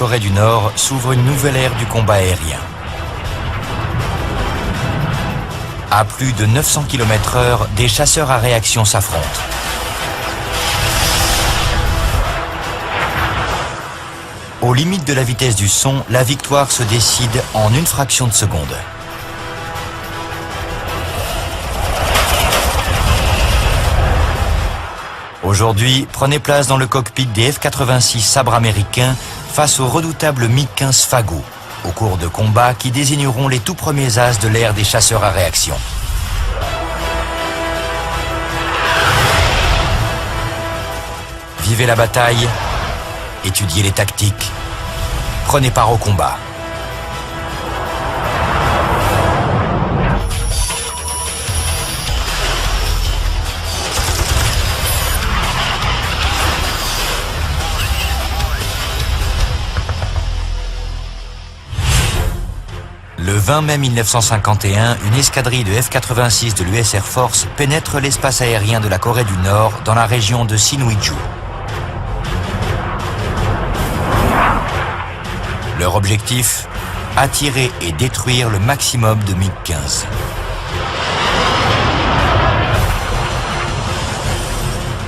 Corée du Nord s'ouvre une nouvelle ère du combat aérien. À plus de 900 km/h, des chasseurs à réaction s'affrontent. Aux limites de la vitesse du son, la victoire se décide en une fraction de seconde. Aujourd'hui, prenez place dans le cockpit des F-86 sabres américains face au redoutable MiG-15 Fago, au cours de combats qui désigneront les tout premiers as de l'ère des chasseurs à réaction. Vivez la bataille, étudiez les tactiques, prenez part au combat. Le 20 mai 1951, une escadrille de F-86 de l'US Air Force pénètre l'espace aérien de la Corée du Nord dans la région de Sinŭiju. Leur objectif, attirer et détruire le maximum de MiG-15.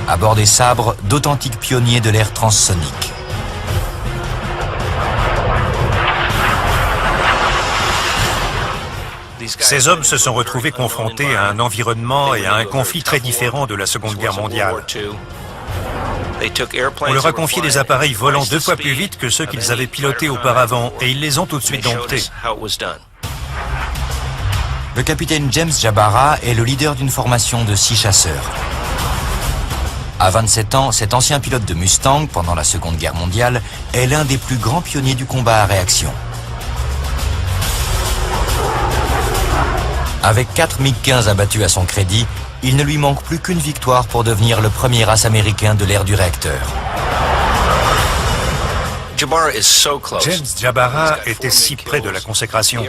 À bord des sabres, d'authentiques pionniers de l'ère transsonique. Ces hommes se sont retrouvés confrontés à un environnement et à un conflit très différent de la Seconde Guerre mondiale. On leur a confié des appareils volant 2 fois plus vite que ceux qu'ils avaient pilotés auparavant et ils les ont tout de suite domptés. Le capitaine James Jabara est le leader d'une formation de 6 chasseurs. À 27 ans, cet ancien pilote de Mustang pendant la Seconde Guerre mondiale est l'un des plus grands pionniers du combat à réaction. Avec 4 MiG-15 abattus à son crédit, il ne lui manque plus qu'une victoire pour devenir le premier as américain de l'ère du réacteur. James Jabara était si près de la consécration.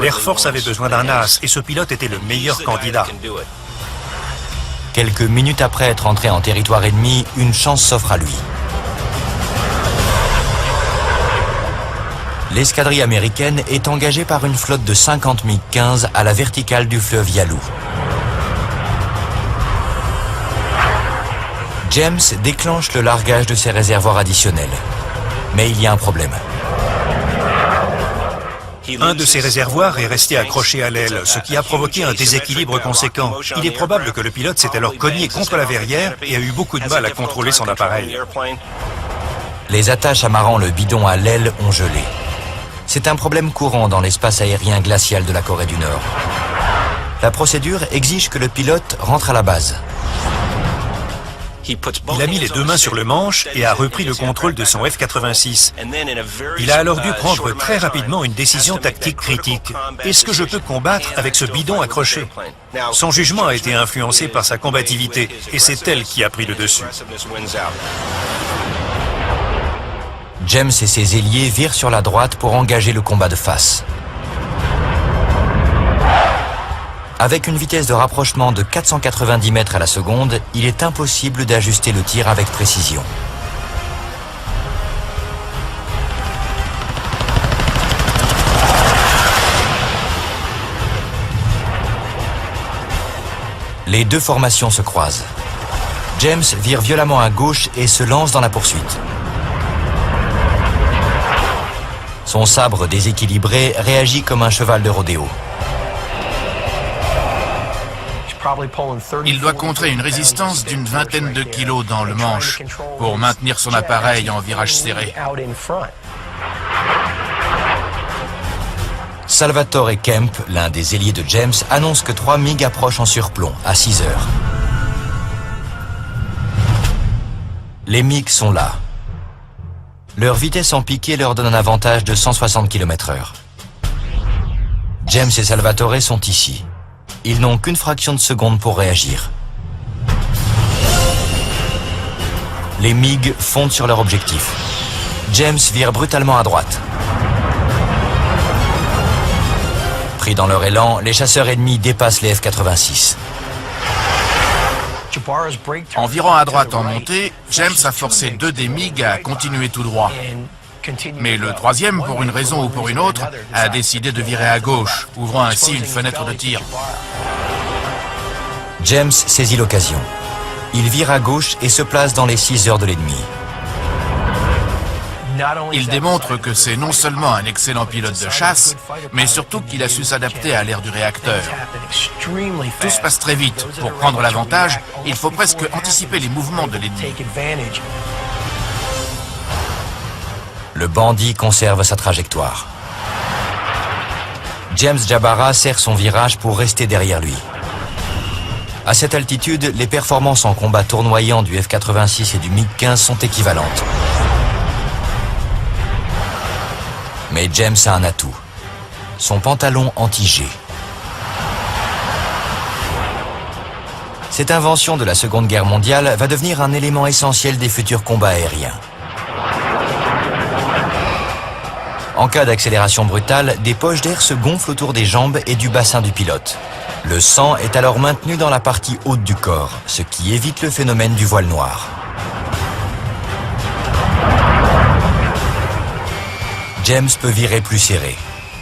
L'Air Force avait besoin d'un as et ce pilote était le meilleur candidat. Quelques minutes après être entré en territoire ennemi, une chance s'offre à lui. L'escadrille américaine est engagée par une flotte de 50 MiG-15 à la verticale du fleuve Yalu. James déclenche le largage de ses réservoirs additionnels. Mais il y a un problème. Un de ces réservoirs est resté accroché à l'aile, ce qui a provoqué un déséquilibre conséquent. Il est probable que le pilote s'est alors cogné contre la verrière et a eu beaucoup de mal à contrôler son appareil. Les attaches amarrant le bidon à l'aile ont gelé. C'est un problème courant dans l'espace aérien glacial de la Corée du Nord. La procédure exige que le pilote rentre à la base. Il a mis les 2 mains sur le manche et a repris le contrôle de son F-86. Il a alors dû prendre très rapidement une décision tactique critique. Est-ce que je peux combattre avec ce bidon accroché? Son jugement a été influencé par sa combativité et c'est elle qui a pris le dessus. James et ses ailiers virent sur la droite pour engager le combat de face. Avec une vitesse de rapprochement de 490 mètres à la seconde, il est impossible d'ajuster le tir avec précision. Les deux formations se croisent. James vire violemment à gauche et se lance dans la poursuite. Son sabre déséquilibré réagit comme un cheval de rodéo. Il doit contrer une résistance d'une vingtaine de kilos dans le manche pour maintenir son appareil en virage serré. Salvatore Kemp, l'un des ailiers de James, annonce que 3 MiG approchent en surplomb à 6 heures. Les MiG sont là. Leur vitesse en piqué leur donne un avantage de 160 km/h. James et Salvatore sont ici. Ils n'ont qu'une fraction de seconde pour réagir. Les MiG fondent sur leur objectif. James vire brutalement à droite. Pris dans leur élan, les chasseurs ennemis dépassent les F-86. En virant à droite en montée, James a forcé 2 des MiG à continuer tout droit. Mais le troisième, pour une raison ou pour une autre, a décidé de virer à gauche, ouvrant ainsi une fenêtre de tir. James saisit l'occasion. Il vire à gauche et se place dans les 6 heures de l'ennemi. Il démontre que c'est non seulement un excellent pilote de chasse, mais surtout qu'il a su s'adapter à l'ère du réacteur. Tout se passe très vite. Pour prendre l'avantage, il faut presque anticiper les mouvements de l'ennemi. Le bandit conserve sa trajectoire. James Jabara serre son virage pour rester derrière lui. À cette altitude, les performances en combat tournoyant du F-86 et du MiG-15 sont équivalentes. Mais James a un atout. Son pantalon anti-G. Cette invention de la Seconde Guerre mondiale va devenir un élément essentiel des futurs combats aériens. En cas d'accélération brutale, des poches d'air se gonflent autour des jambes et du bassin du pilote. Le sang est alors maintenu dans la partie haute du corps, ce qui évite le phénomène du voile noir. James peut virer plus serré.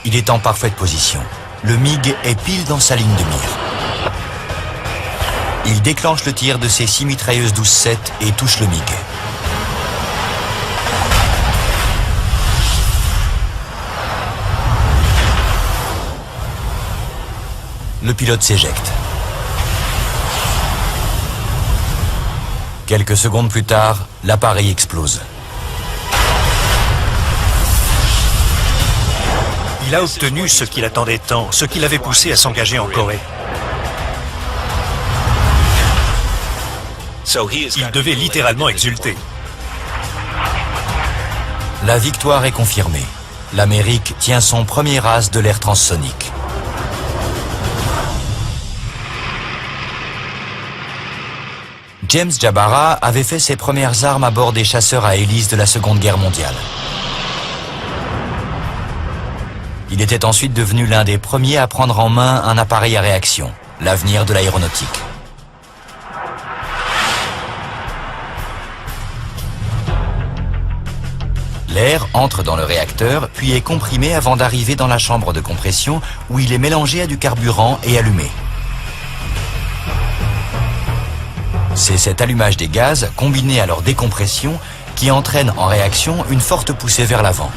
Il est en parfaite position. Le MiG est pile dans sa ligne de mire. Il déclenche le tir de ses 6 mitrailleuses 12-7 et touche le MiG. Le pilote s'éjecte. Quelques secondes plus tard, l'appareil explose. Il a obtenu ce qu'il attendait tant, ce qui l'avait poussé à s'engager en Corée. Il devait littéralement exulter. La victoire est confirmée. L'Amérique tient son premier as de l'ère transsonique. James Jabara avait fait ses premières armes à bord des chasseurs à hélice de la Seconde Guerre mondiale. Il était ensuite devenu l'un des premiers à prendre en main un appareil à réaction, l'avenir de l'aéronautique. L'air entre dans le réacteur, puis est comprimé avant d'arriver dans la chambre de compression où il est mélangé à du carburant et allumé. C'est cet allumage des gaz, combiné à leur décompression, qui entraîne en réaction une forte poussée vers l'avant.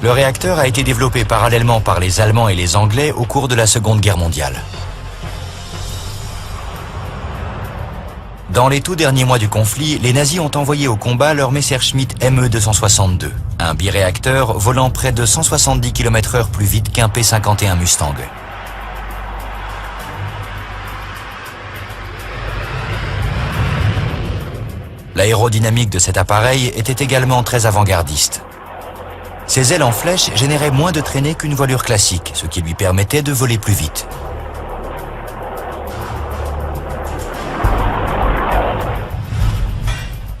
Le réacteur a été développé parallèlement par les Allemands et les Anglais au cours de la Seconde Guerre mondiale. Dans les tout derniers mois du conflit, les nazis ont envoyé au combat leur Messerschmitt Me-262, un biréacteur volant près de 170 km/h plus vite qu'un P-51 Mustang. L'aérodynamique de cet appareil était également très avant-gardiste. Ses ailes en flèche généraient moins de traînées qu'une voilure classique, ce qui lui permettait de voler plus vite.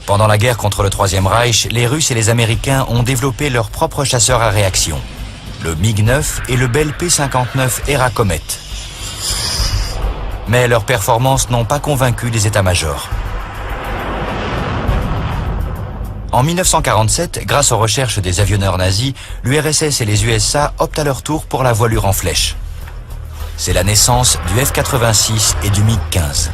Pendant la guerre contre le Troisième Reich, les Russes et les Américains ont développé leurs propres chasseurs à réaction, le MiG-9 et le Bell P-59 Era Comet. Mais leurs performances n'ont pas convaincu les états-majors. En 1947, grâce aux recherches des avionneurs nazis, l'URSS et les USA optent à leur tour pour la voilure en flèche. C'est la naissance du F-86 et du MiG-15.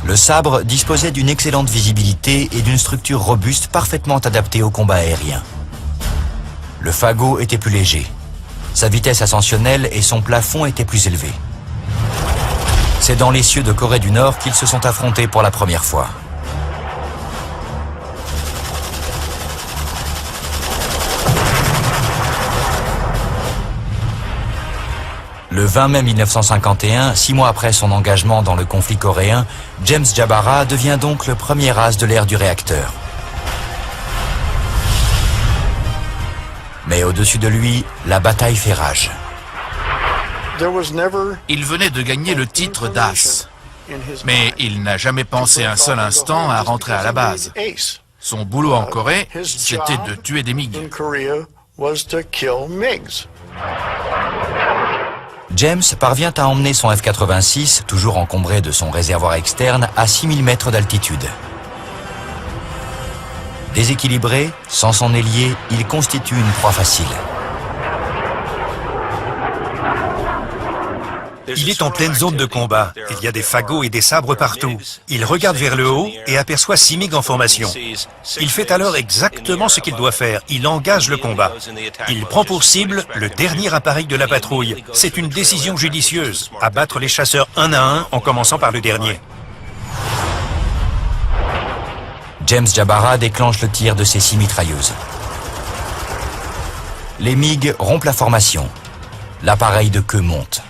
Le sabre disposait d'une excellente visibilité et d'une structure robuste parfaitement adaptée au combat aérien. Le fagot était plus léger. Sa vitesse ascensionnelle et son plafond étaient plus élevés. C'est dans les cieux de Corée du Nord qu'ils se sont affrontés pour la première fois. Le 20 mai 1951, 6 mois après son engagement dans le conflit coréen, James Jabara devient donc le premier as de l'ère du réacteur. Mais au-dessus de lui, la bataille fait rage. Il venait de gagner le titre d'as, mais il n'a jamais pensé un seul instant à rentrer à la base. Son boulot en Corée, c'était de tuer des MiG. James parvient à emmener son F-86, toujours encombré de son réservoir externe, à 6000 mètres d'altitude. Déséquilibré, sans son ailier, il constitue une proie facile. Il est en pleine zone de combat. Il y a des fagots et des sabres partout. Il regarde vers le haut et aperçoit 6 MiG en formation. Il fait alors exactement ce qu'il doit faire. Il engage le combat. Il prend pour cible le dernier appareil de la patrouille. C'est une décision judicieuse. Abattre les chasseurs un à un en commençant par le dernier. James Jabara déclenche le tir de ses 6 mitrailleuses. Les MiG rompent la formation. L'appareil de queue monte.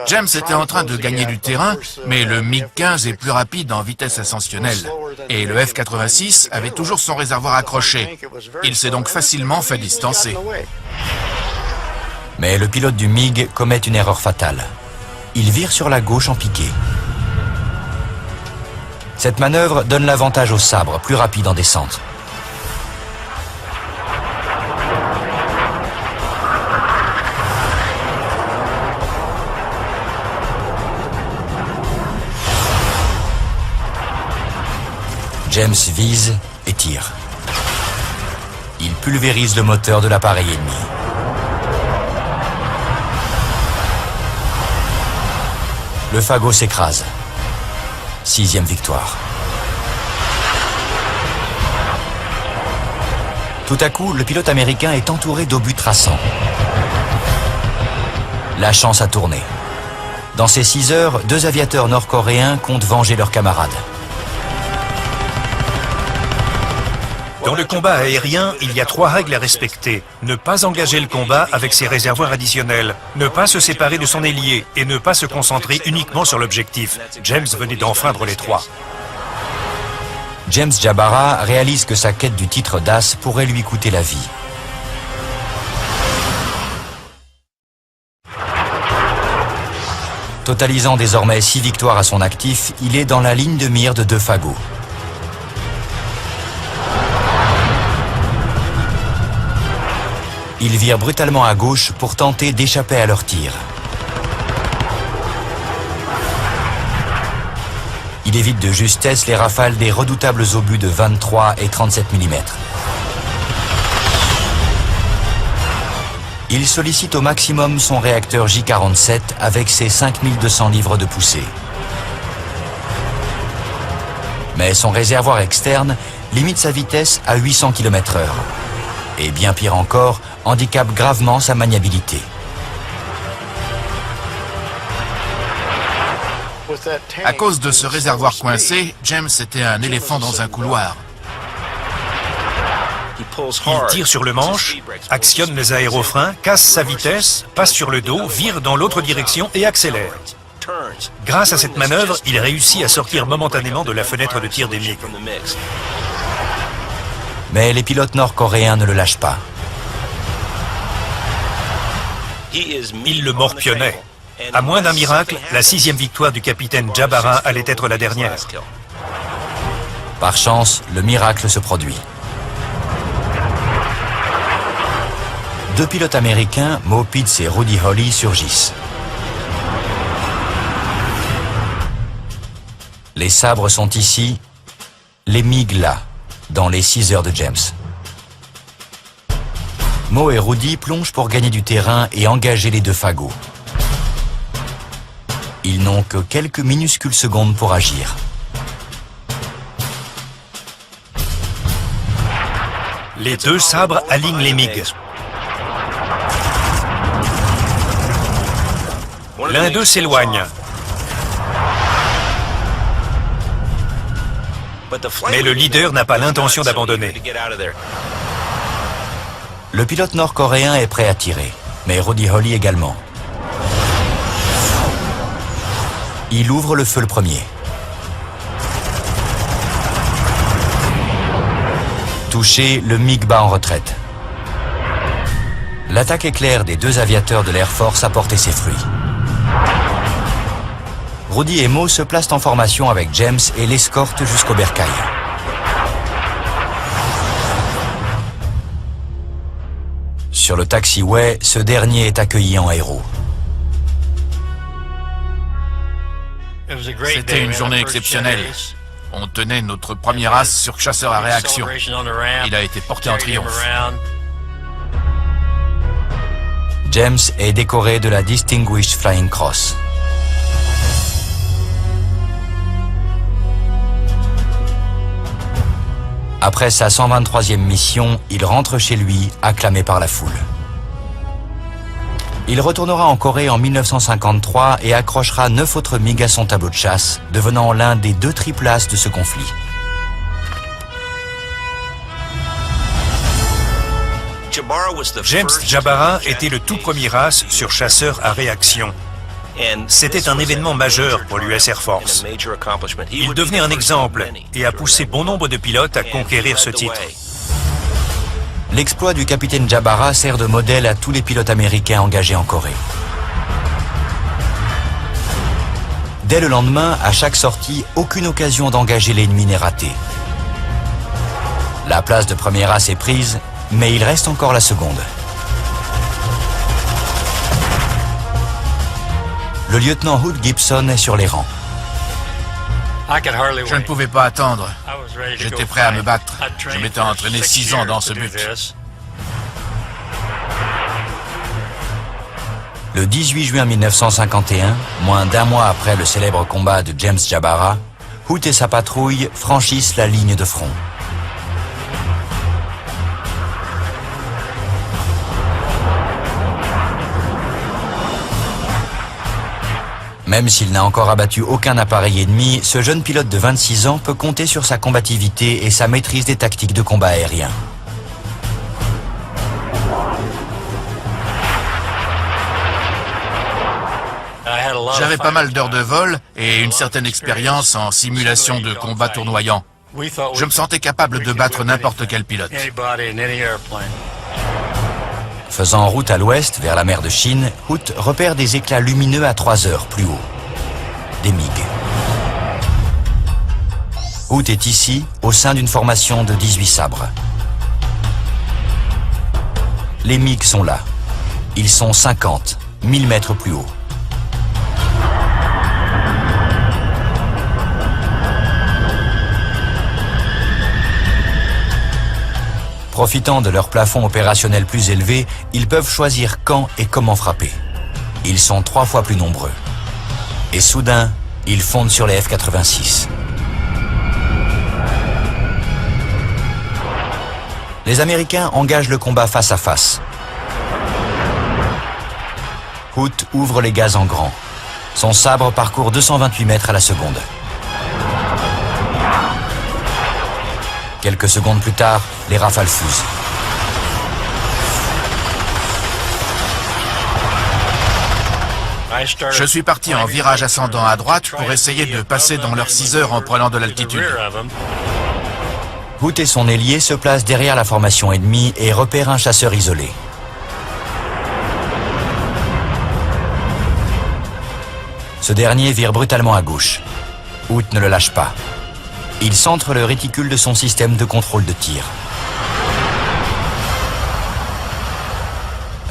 James était en train de gagner du terrain, mais le MiG-15 est plus rapide en vitesse ascensionnelle. Et le F-86 avait toujours son réservoir accroché. Il s'est donc facilement fait distancer. Mais le pilote du MiG commet une erreur fatale. Il vire sur la gauche en piqué. Cette manœuvre donne l'avantage au sabre, plus rapide en descente. James vise et tire. Il pulvérise le moteur de l'appareil ennemi. Le fagot s'écrase. 6e victoire. Tout à coup, le pilote américain est entouré d'obus traçants. La chance a tourné. Dans ces 6 heures, 2 aviateurs nord-coréens comptent venger leurs camarades. Dans le combat aérien, il y a 3 règles à respecter. Ne pas engager le combat avec ses réservoirs additionnels, ne pas se séparer de son ailier et ne pas se concentrer uniquement sur l'objectif. James venait d'enfreindre les 3. James Jabara réalise que sa quête du titre d'as pourrait lui coûter la vie. Totalisant désormais 6 victoires à son actif, il est dans la ligne de mire de 2 fagots. Il vire brutalement à gauche pour tenter d'échapper à leur tir. Il évite de justesse les rafales des redoutables obus de 23 et 37 mm. Il sollicite au maximum son réacteur J-47 avec ses 5200 livres de poussée. Mais son réservoir externe limite sa vitesse à 800 km/h. Et bien pire encore, handicape gravement sa maniabilité. À cause de ce réservoir coincé, James était un éléphant dans un couloir. Il tire sur le manche, actionne les aérofreins, casse sa vitesse, passe sur le dos, vire dans l'autre direction et accélère. Grâce à cette manœuvre, il réussit à sortir momentanément de la fenêtre de tir des MiG. Mais les pilotes nord-coréens ne le lâchent pas. Il le morpionnait. À moins d'un miracle, la 6e victoire du capitaine Jabara allait être la dernière. Par chance, le miracle se produit. 2 pilotes américains, Mo Pitts et Rudy Holly, surgissent. Les sabres sont ici, les MiG là, dans les 6 heures de James. Mo et Rudy plongent pour gagner du terrain et engager les 2 fagots. Ils n'ont que quelques minuscules secondes pour agir. Les 2 sabres alignent les MiG. L'un d'eux s'éloigne. Mais le leader n'a pas l'intention d'abandonner. Le pilote nord-coréen est prêt à tirer, mais Rudy Holly également. Il ouvre le feu le premier. Touché, le MiG bat en retraite. L'attaque éclair des 2 aviateurs de l'Air Force a porté ses fruits. Rudy et Mo se placent en formation avec James et l'escortent jusqu'au bercail. Sur le taxiway, ce dernier est accueilli en héros. C'était une journée exceptionnelle. On tenait notre premier as sur chasseur à réaction. Il a été porté en triomphe. James est décoré de la Distinguished Flying Cross. Après sa 123e mission, il rentre chez lui, acclamé par la foule. Il retournera en Corée en 1953 et accrochera 9 autres MiG à son tableau de chasse, devenant l'un des 2 triple as de ce conflit. James Jabara était le tout premier as sur chasseur à réaction. C'était un événement majeur pour l'US Air Force. Il devenait un exemple et a poussé bon nombre de pilotes à conquérir ce titre. L'exploit du capitaine Jabara sert de modèle à tous les pilotes américains engagés en Corée. Dès le lendemain, à chaque sortie, aucune occasion d'engager l'ennemi n'est ratée. La place de premier as est prise, mais il reste encore la seconde. Le lieutenant Hood Gibson est sur les rangs. Je ne pouvais pas attendre. J'étais prêt à me battre. Je m'étais entraîné 6 ans dans ce but. Le 18 juin 1951, moins d'1 mois après le célèbre combat de James Jabara, Hood et sa patrouille franchissent la ligne de front. Même s'il n'a encore abattu aucun appareil ennemi, ce jeune pilote de 26 ans peut compter sur sa combativité et sa maîtrise des tactiques de combat aérien. J'avais pas mal d'heures de vol et une certaine expérience en simulation de combat tournoyant. Je me sentais capable de battre n'importe quel pilote. Faisant route à l'ouest, vers la mer de Chine, Hood repère des éclats lumineux à 3 heures plus haut. Des MiG. Hood est ici, au sein d'une formation de 18 sabres. Les MiG sont là. Ils sont 50, 1000 mètres plus haut. Profitant de leur plafond opérationnel plus élevé, ils peuvent choisir quand et comment frapper. Ils sont 3 fois plus nombreux. Et soudain, ils fondent sur les F-86. Les Américains engagent le combat face à face. Hood ouvre les gaz en grand. Son sabre parcourt 228 mètres à la seconde. Quelques secondes plus tard, les rafales fusent. Je suis parti en virage ascendant à droite pour essayer de passer dans leurs 6 heures en prenant de l'altitude. Hood et son ailier se placent derrière la formation ennemie et repèrent un chasseur isolé. Ce dernier vire brutalement à gauche. Hood ne le lâche pas. Il centre le réticule de son système de contrôle de tir.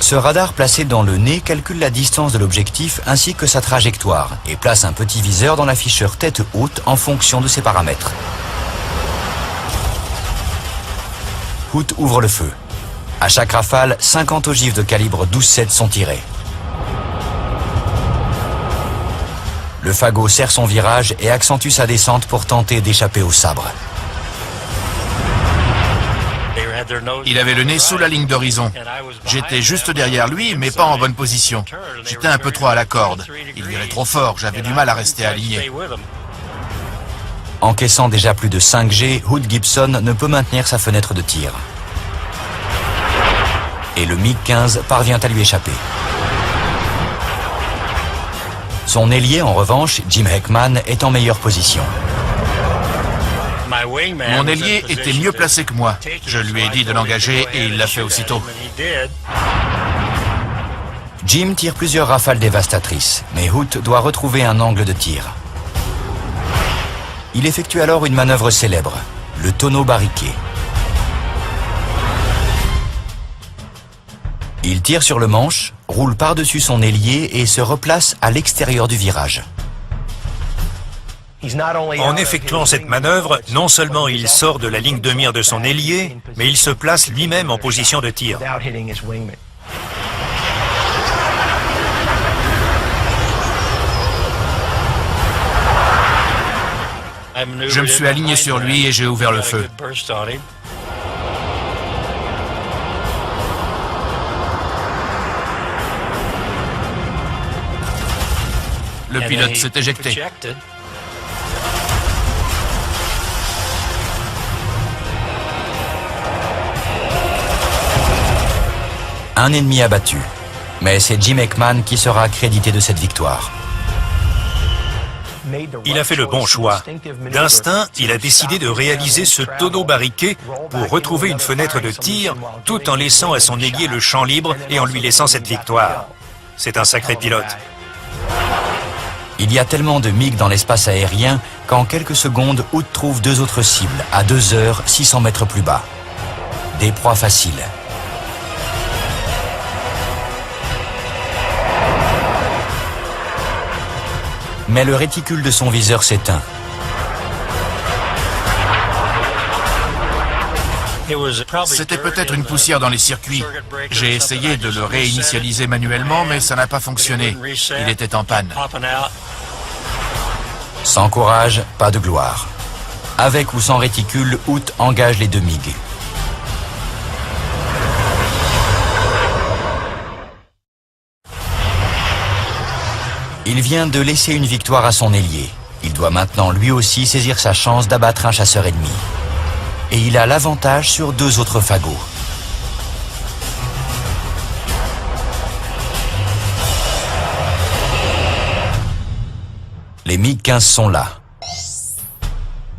Ce radar placé dans le nez calcule la distance de l'objectif ainsi que sa trajectoire et place un petit viseur dans l'afficheur tête haute en fonction de ses paramètres. Hood ouvre le feu. À chaque rafale, 50 ogives de calibre 12,7 sont tirées. Le fagot serre son virage et accentue sa descente pour tenter d'échapper au sabre. Il avait le nez sous la ligne d'horizon. J'étais juste derrière lui, mais pas en bonne position. J'étais un peu trop à la corde. Il virait trop fort, j'avais du mal à rester aligné. Encaissant déjà plus de 5 G, Hood Gibson ne peut maintenir sa fenêtre de tir. Et le MiG-15 parvient à lui échapper. Son ailier, en revanche, Jim Heckman, est en meilleure position. Mon ailier était mieux placé que moi. Je lui ai dit de l'engager et il l'a fait aussitôt. Jim tire plusieurs rafales dévastatrices, mais Hood doit retrouver un angle de tir. Il effectue alors une manœuvre célèbre, le tonneau barriqué. Il tire sur le manche, roule par-dessus son ailier et se replace à l'extérieur du virage. En effectuant cette manœuvre, non seulement il sort de la ligne de mire de son ailier, mais il se place lui-même en position de tir. Je me suis aligné sur lui et j'ai ouvert le feu. Le pilote s'est éjecté. Un ennemi abattu. Mais c'est Jim Hickman qui sera crédité de cette victoire. Il a fait le bon choix. D'instinct, il a décidé de réaliser ce tonneau barriqué pour retrouver une fenêtre de tir tout en laissant à son ailier le champ libre et en lui laissant cette victoire. C'est un sacré pilote. Il y a tellement de MiG dans l'espace aérien qu'en quelques secondes, Hood trouve deux autres cibles à 2 heures, 600 mètres plus bas. Des proies faciles. Mais le réticule de son viseur s'éteint. C'était peut-être une poussière dans les circuits. J'ai essayé de le réinitialiser manuellement, mais ça n'a pas fonctionné. Il était en panne. Sans courage, pas de gloire. Avec ou sans réticule, Hood engage les deux MiG. Il vient de laisser une victoire à son ailier. Il doit maintenant lui aussi saisir sa chance d'abattre un chasseur ennemi. Et il a l'avantage sur 2 autres fagots. Les MiG-15 sont là.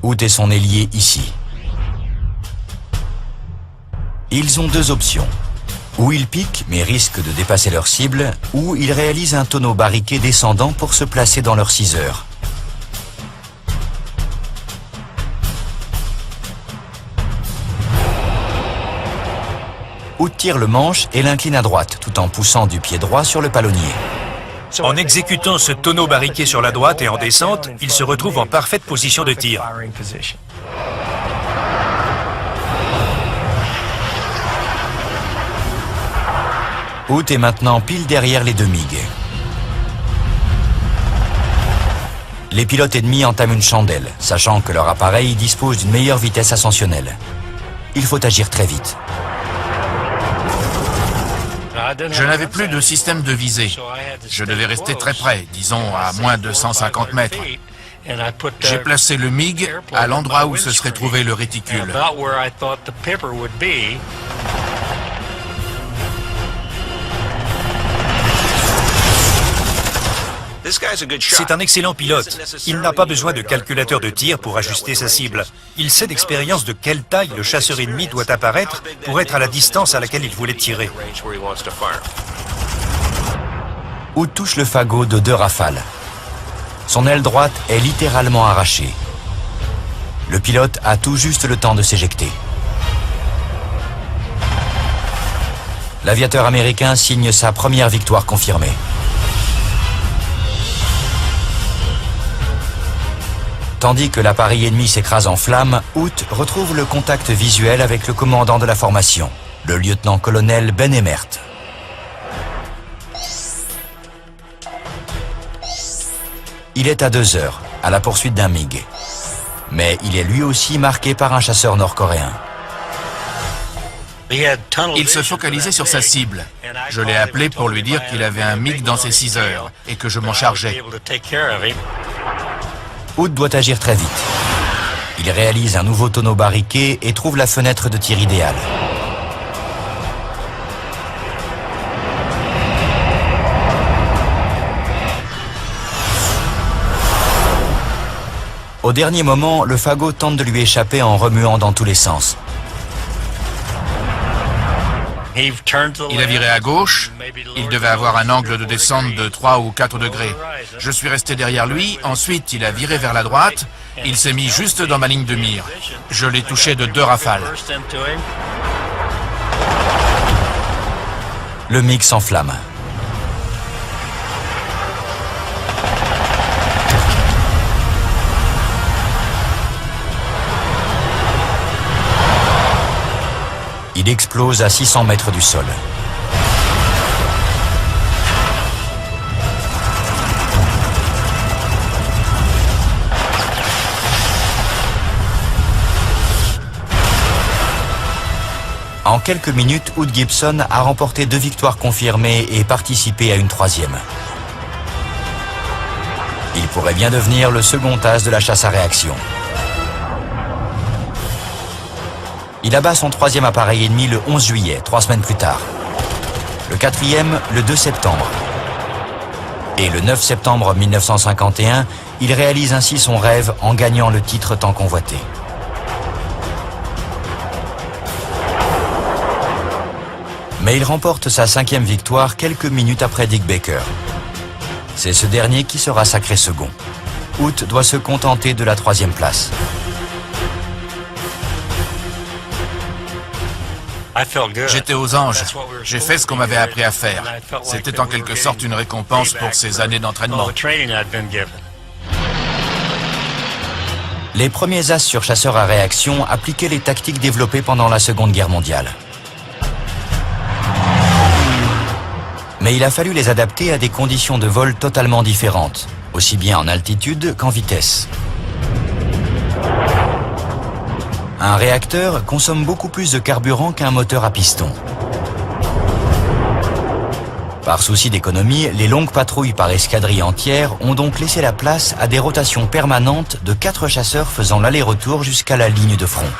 Hood et son ailier ici. Ils ont 2 options. Ou ils piquent mais risquent de dépasser leur cible, ou ils réalisent un tonneau barriqué descendant pour se placer dans leur 6 heures. Hood tire le manche et l'incline à droite, tout en poussant du pied droit sur le palonnier. En exécutant ce tonneau barriqué sur la droite et en descente, il se retrouve en parfaite position de tir. Hood est maintenant pile derrière les deux MiG. Les pilotes ennemis entament une chandelle, sachant que leur appareil dispose d'une meilleure vitesse ascensionnelle. Il faut agir très vite. Je n'avais plus de système de visée. Je devais rester très près, disons à moins de 150 mètres. J'ai placé le MiG à l'endroit où se serait trouvé le réticule. C'est un excellent pilote. Il n'a pas besoin de calculateur de tir pour ajuster sa cible. Il sait d'expérience de quelle taille le chasseur ennemi doit apparaître pour être à la distance à laquelle il voulait tirer. Hood touche le fagot de 2 rafales. Son aile droite est littéralement arrachée. Le pilote a tout juste le temps de s'éjecter. L'aviateur américain signe sa première victoire confirmée. Tandis que l'appareil ennemi s'écrase en flammes, Hood retrouve le contact visuel avec le commandant de la formation, le lieutenant-colonel Ben Emert. Il est à 2 heures, à la poursuite d'un MiG. Mais il est lui aussi marqué par un chasseur nord-coréen. Il se focalisait sur sa cible. Je l'ai appelé pour lui dire qu'il avait un MiG dans ses 6 heures et que je m'en chargeais. Hood doit agir très vite. Il réalise un nouveau tonneau barriqué et trouve la fenêtre de tir idéale. Au dernier moment, le fagot tente de lui échapper en remuant dans tous les sens. Il a viré à gauche. Il devait avoir un angle de descente de 3 ou 4 degrés. Je suis resté derrière lui. Ensuite, il a viré vers la droite. Il s'est mis juste dans ma ligne de mire. Je l'ai touché de 2 rafales. Le MiG s'enflamme. Il explose à 600 mètres du sol. En quelques minutes, Hood Gibson a remporté 2 victoires confirmées et participé à une 3e. Il pourrait bien devenir le second as de la chasse à réaction. Il abat son 3e appareil ennemi le 11 juillet, 3 semaines plus tard. Le 4e, le 2 septembre. Et le 9 septembre 1951, il réalise ainsi son rêve en gagnant le titre tant convoité. Mais il remporte sa 5e victoire quelques minutes après Dick Baker. C'est ce dernier qui sera sacré second. Hood doit se contenter de la 3e place. J'étais aux anges. J'ai fait ce qu'on m'avait appris à faire. C'était en quelque sorte une récompense pour ces années d'entraînement. Les premiers as surchasseurs à réaction appliquaient les tactiques développées pendant la Seconde Guerre mondiale. Mais il a fallu les adapter à des conditions de vol totalement différentes, aussi bien en altitude qu'en vitesse. Un réacteur consomme beaucoup plus de carburant qu'un moteur à piston. Par souci d'économie, les longues patrouilles par escadrille entière ont donc laissé la place à des rotations permanentes de 4 chasseurs faisant l'aller-retour jusqu'à la ligne de front.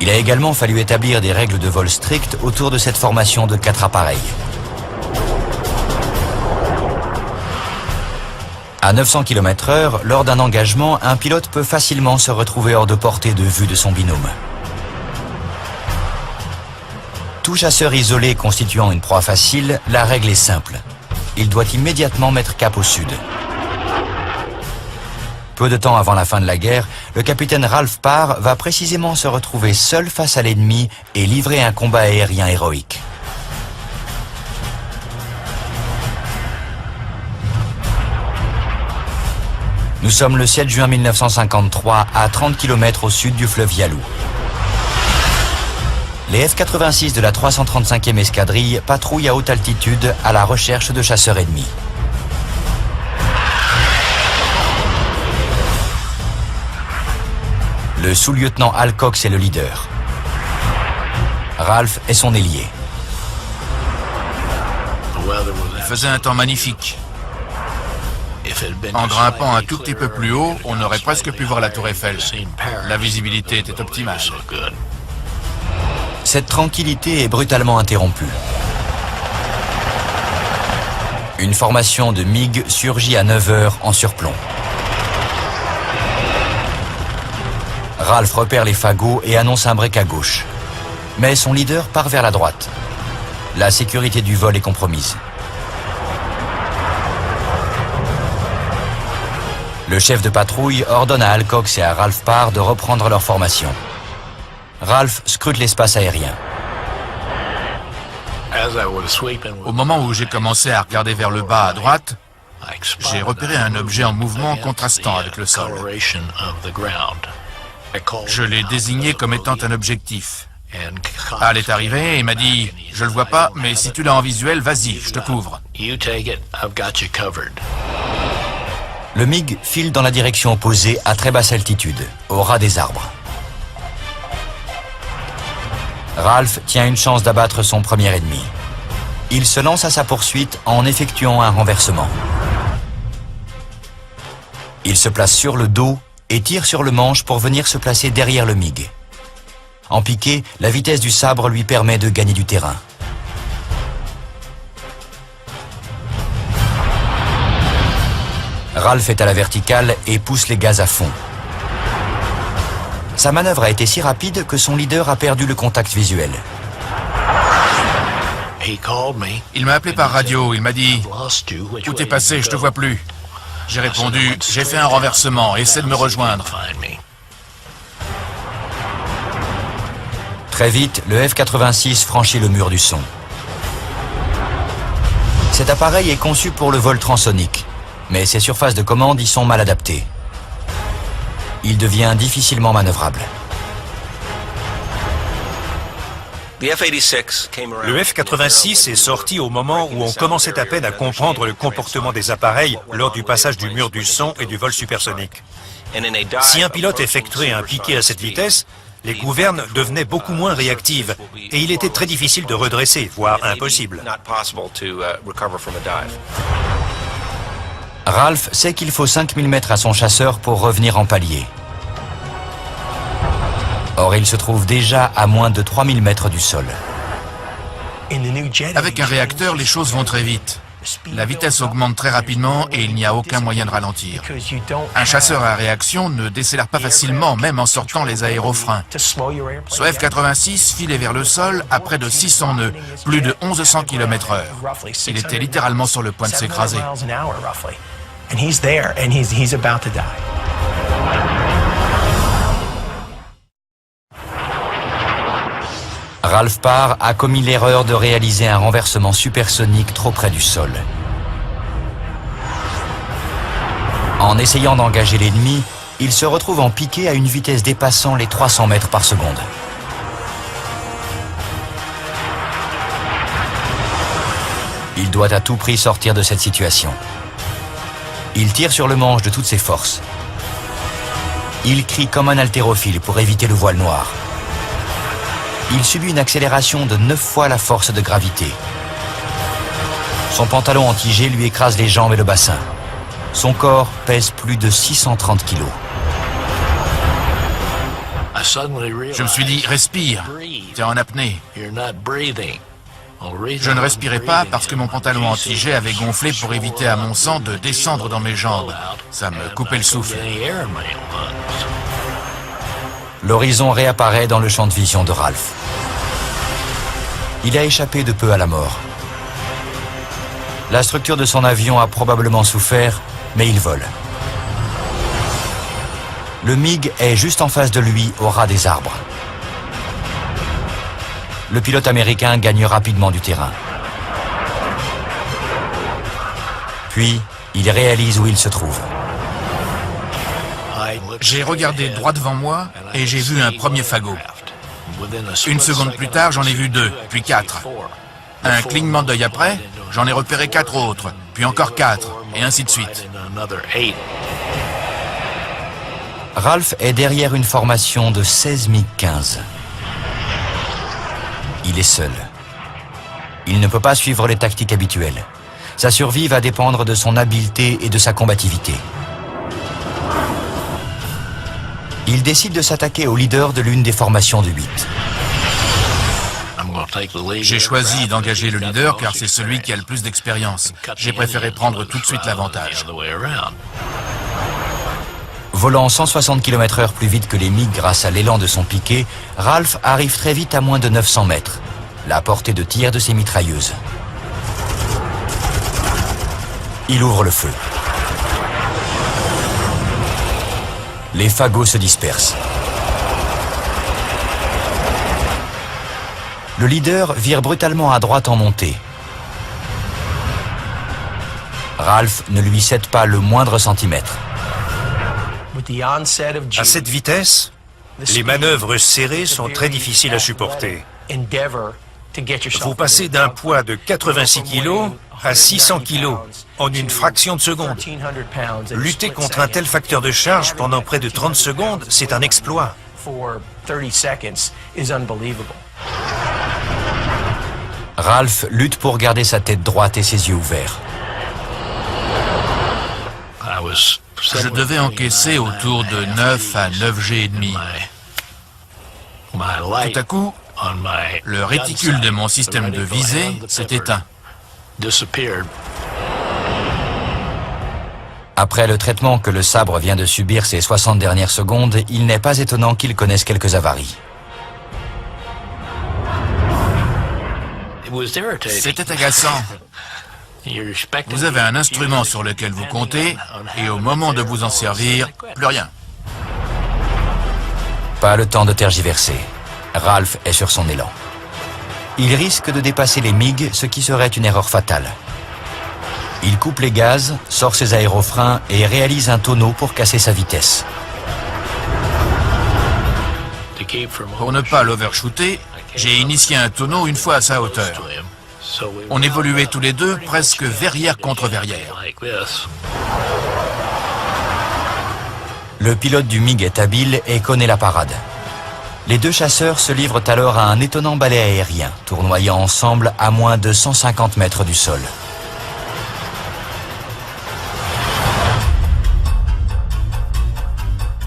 Il a également fallu établir des règles de vol strictes autour de cette formation de 4 appareils. À 900 km/h, lors d'un engagement, un pilote peut facilement se retrouver hors de portée de vue de son binôme. Tout chasseur isolé constituant une proie facile, la règle est simple. Il doit immédiatement mettre cap au sud. Peu de temps avant la fin de la guerre, le capitaine Ralph Parr va précisément se retrouver seul face à l'ennemi et livrer un combat aérien héroïque. Nous sommes le 7 juin 1953, à 30 km au sud du fleuve Yalu. Les F-86 de la 335e escadrille patrouillent à haute altitude à la recherche de chasseurs ennemis. Le sous-lieutenant Al Cox est le leader. Ralph est son ailier. Il faisait un temps magnifique. En grimpant un tout petit peu plus haut, on aurait presque pu voir la tour Eiffel. La visibilité était optimale. Cette tranquillité est brutalement interrompue. Une formation de MiG surgit à 9 h en surplomb. Ralph repère les fagots et annonce un break à gauche. Mais son leader part vers la droite. La sécurité du vol est compromise. Le chef de patrouille ordonne à Al Cox et à Ralph Parr de reprendre leur formation. Ralph scrute l'espace aérien. Au moment où j'ai commencé à regarder vers le bas à droite, j'ai repéré un objet en mouvement contrastant avec le sol. Je l'ai désigné comme étant un objectif. Al est arrivé et m'a dit « Je le vois pas, mais si tu l'as en visuel, vas-y, je te couvre. » Le MiG file dans la direction opposée à très basse altitude, au ras des arbres. Ralph tient une chance d'abattre son premier ennemi. Il se lance à sa poursuite en effectuant un renversement. Il se place sur le dos et tire sur le manche pour venir se placer derrière le MiG. En piqué, la vitesse du sabre lui permet de gagner du terrain. Ralph est à la verticale et pousse les gaz à fond. Sa manœuvre a été si rapide que son leader a perdu le contact visuel. Il m'a appelé par radio, il m'a dit « Où t'es passé, je te vois plus ». J'ai répondu « J'ai fait un renversement, essaie de me rejoindre ». Très vite, le F-86 franchit le mur du son. Cet appareil est conçu pour le vol transonique, mais ses surfaces de commande y sont mal adaptées. Il devient difficilement manœuvrable. Le F-86 est sorti au moment où on commençait à peine à comprendre le comportement des appareils lors du passage du mur du son et du vol supersonique. Si un pilote effectuait un piqué à cette vitesse, les gouvernes devenaient beaucoup moins réactives et il était très difficile de redresser, voire impossible. Ralph sait qu'il faut 5000 mètres à son chasseur pour revenir en palier. Or, il se trouve déjà à moins de 3000 mètres du sol. Avec un réacteur, les choses vont très vite. La vitesse augmente très rapidement et il n'y a aucun moyen de ralentir. Un chasseur à réaction ne décélère pas facilement, même en sortant les aérofreins. Ce F-86 filait vers le sol à près de 600 nœuds, plus de 1100 km/h. Il était littéralement sur le point de s'écraser. Ralph Parr a commis l'erreur de réaliser un renversement supersonique trop près du sol. En essayant d'engager l'ennemi, il se retrouve en piqué à une vitesse dépassant les 300 mètres par seconde. Il doit à tout prix sortir de cette situation. Il tire sur le manche de toutes ses forces. Il crie comme un haltérophile pour éviter le voile noir. Il subit une accélération de 9 fois la force de gravité. Son pantalon anti-G lui écrase les jambes et le bassin. Son corps pèse plus de 630 kilos. Je me suis dit, respire, t'es en apnée. Je ne respirais pas parce que mon pantalon anti-G avait gonflé pour éviter à mon sang de descendre dans mes jambes. Ça me coupait le souffle. L'horizon réapparaît dans le champ de vision de Ralph. Il a échappé de peu à la mort. La structure de son avion a probablement souffert, mais il vole. Le MiG est juste en face de lui, au ras des arbres. Le pilote américain gagne rapidement du terrain. Puis, il réalise où il se trouve. J'ai regardé droit devant moi et j'ai vu un premier fagot. Une seconde plus tard, j'en ai vu 2, puis 4. Un clignement d'œil après, j'en ai repéré 4 autres, puis encore 4, et ainsi de suite. Ralph est derrière une formation de 16 MiG-15. Il est seul. Il ne peut pas suivre les tactiques habituelles. Sa survie va dépendre de son habileté et de sa combativité. Il décide de s'attaquer au leader de l'une des formations de 8. J'ai choisi d'engager le leader car c'est celui qui a le plus d'expérience. J'ai préféré prendre tout de suite l'avantage. Volant 160 km/h plus vite que les MiG grâce à l'élan de son piqué, Ralph arrive très vite à moins de 900 mètres, la portée de tir de ses mitrailleuses. Il ouvre le feu. Les fagots se dispersent. Le leader vire brutalement à droite en montée. Ralph ne lui cède pas le moindre centimètre. À cette vitesse, les manœuvres serrées sont très difficiles à supporter. Vous passez d'un poids de 86 kg à 600 kg en une fraction de seconde. Lutter contre un tel facteur de charge pendant près de 30 secondes, c'est un exploit. Ralph lutte pour garder sa tête droite et ses yeux ouverts. Je devais encaisser autour de 9 à 9 G et demi. Tout à coup, le réticule de mon système de visée s'est éteint. Après le traitement que le sabre vient de subir ces 60 dernières secondes, il n'est pas étonnant qu'il connaisse quelques avaries. C'était agaçant. Vous avez un instrument sur lequel vous comptez, et au moment de vous en servir, plus rien. Pas le temps de tergiverser. Ralph est sur son élan. Il risque de dépasser les MiG, ce qui serait une erreur fatale. Il coupe les gaz, sort ses aérofreins et réalise un tonneau pour casser sa vitesse. Pour ne pas l'overshooter, j'ai initié un tonneau une fois à sa hauteur. On évoluait tous les deux presque verrière contre verrière. Le pilote du MiG est habile et connaît la parade. Les deux chasseurs se livrent alors à un étonnant balai aérien, tournoyant ensemble à moins de 150 mètres du sol.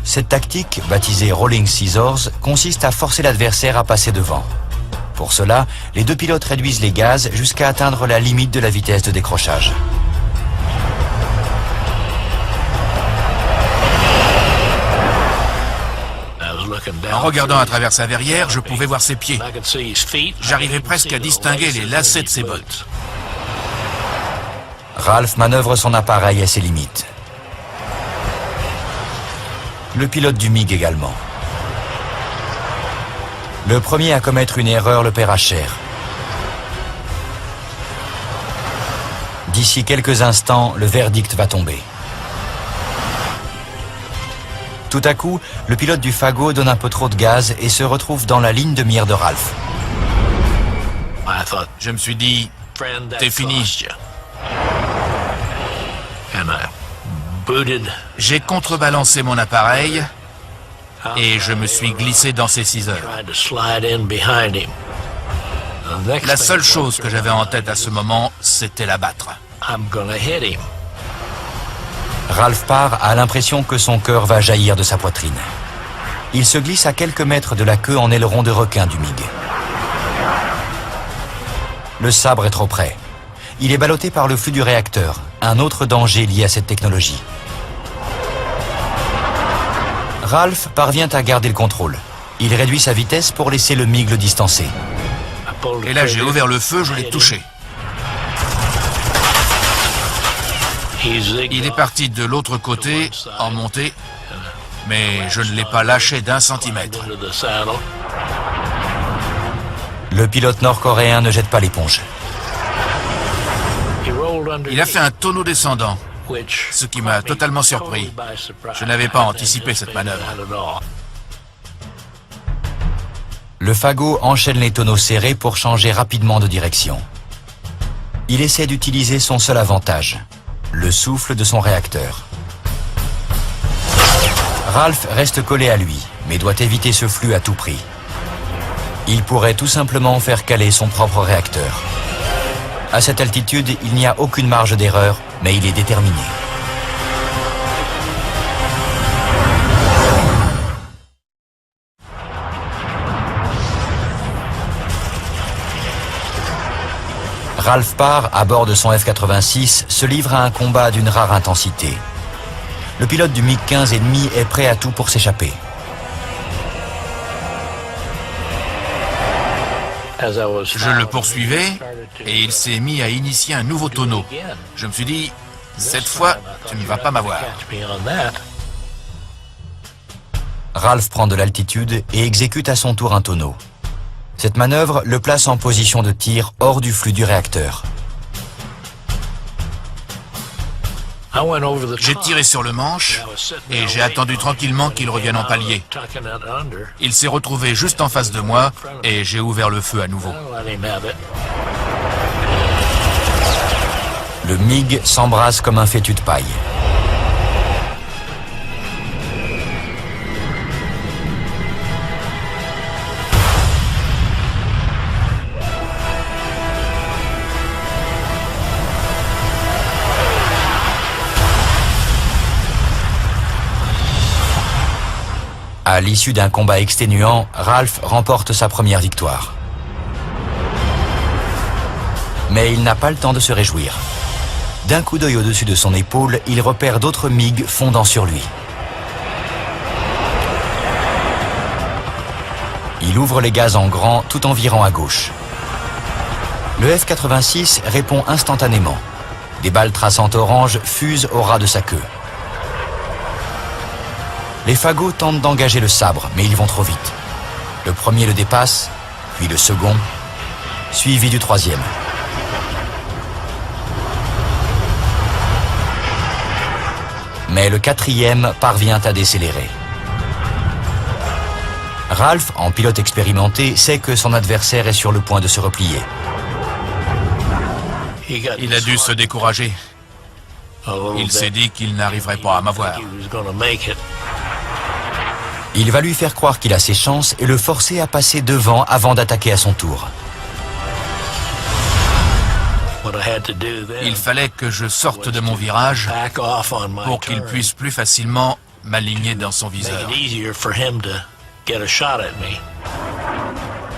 Cette tactique, baptisée Rolling Scissors, consiste à forcer l'adversaire à passer devant. Pour cela, les deux pilotes réduisent les gaz jusqu'à atteindre la limite de la vitesse de décrochage. En regardant à travers sa verrière, je pouvais voir ses pieds. J'arrivais presque à distinguer les lacets de ses bottes. Ralph manœuvre son appareil à ses limites. Le pilote du MiG également. Le premier à commettre une erreur le paiera cher. D'ici quelques instants, le verdict va tomber. Tout à coup, le pilote du fagot donne un peu trop de gaz et se retrouve dans la ligne de mire de Ralph. Je me suis dit, t'es fini. J'ai contrebalancé mon appareil et je me suis glissé dans ses 6 heures. La seule chose que j'avais en tête à ce moment, c'était l'abattre. Ralph Parr a l'impression que son cœur va jaillir de sa poitrine. Il se glisse à quelques mètres de la queue en aileron de requin du MiG. Le sabre est trop près. Il est ballotté par le flux du réacteur, un autre danger lié à cette technologie. Ralph parvient à garder le contrôle. Il réduit sa vitesse pour laisser le MiG le distancer. Et là, j'ai ouvert le feu, je l'ai touché. Il est parti de l'autre côté, en montée, mais je ne l'ai pas lâché d'1 centimètre. Le pilote nord-coréen ne jette pas l'éponge. Il a fait un tonneau descendant, ce qui m'a totalement surpris. Je n'avais pas anticipé cette manœuvre. Le fagot enchaîne les tonneaux serrés pour changer rapidement de direction. Il essaie d'utiliser son seul avantage, le souffle de son réacteur. Ralph reste collé à lui, mais doit éviter ce flux à tout prix. Il pourrait tout simplement faire caler son propre réacteur. À cette altitude, il n'y a aucune marge d'erreur, mais il est déterminé. Ralph Parr, à bord de son F-86, se livre à un combat d'une rare intensité. Le pilote du MiG-15 ennemi est prêt à tout pour s'échapper. Je le poursuivais et il s'est mis à initier un nouveau tonneau. Je me suis dit, cette fois, tu ne vas pas m'avoir. Ralph prend de l'altitude et exécute à son tour un tonneau. Cette manœuvre le place en position de tir hors du flux du réacteur. J'ai tiré sur le manche et j'ai attendu tranquillement qu'il revienne en palier. Il s'est retrouvé juste en face de moi et j'ai ouvert le feu à nouveau. Le MiG s'embrase comme un fétu de paille. À l'issue d'un combat exténuant, Ralph remporte sa première victoire. Mais il n'a pas le temps de se réjouir. D'un coup d'œil au-dessus de son épaule, il repère d'autres MiG fondant sur lui. Il ouvre les gaz en grand tout en virant à gauche. Le F-86 répond instantanément. Des balles traçantes orange fusent au ras de sa queue. Les fagots tentent d'engager le sabre, mais ils vont trop vite. Le premier le dépasse, puis le second, suivi du troisième. Mais le quatrième parvient à décélérer. Ralph, en pilote expérimenté, sait que son adversaire est sur le point de se replier. Il a dû se décourager. Il s'est dit qu'il n'arriverait pas à m'avoir. Il va lui faire croire qu'il a ses chances et le forcer à passer devant avant d'attaquer à son tour. Il fallait que je sorte de mon virage pour qu'il puisse plus facilement m'aligner dans son viseur.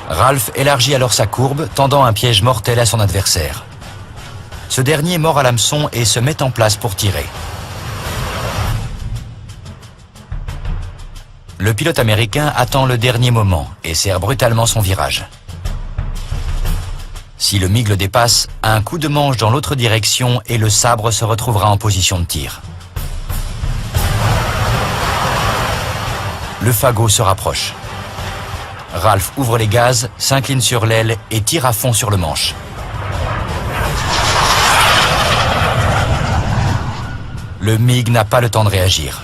Ralph élargit alors sa courbe, tendant un piège mortel à son adversaire. Ce dernier mord à l'hameçon et se met en place pour tirer. Le pilote américain attend le dernier moment et serre brutalement son virage. Si le MiG le dépasse, un coup de manche dans l'autre direction et le sabre se retrouvera en position de tir. Le fagot se rapproche. Ralph ouvre les gaz, s'incline sur l'aile et tire à fond sur le manche. Le MiG n'a pas le temps de réagir.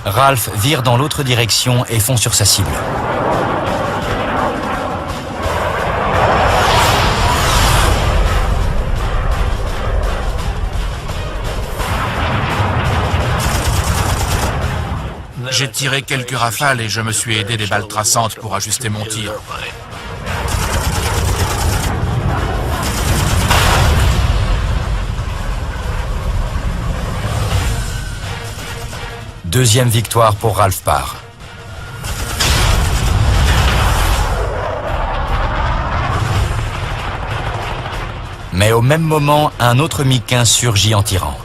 Ralph vire dans l'autre direction et fonce sur sa cible. J'ai tiré quelques rafales et je me suis aidé des balles traçantes pour ajuster mon tir. Deuxième victoire pour Ralph Parr. Mais au même moment, un autre MiG-15 surgit en tirant.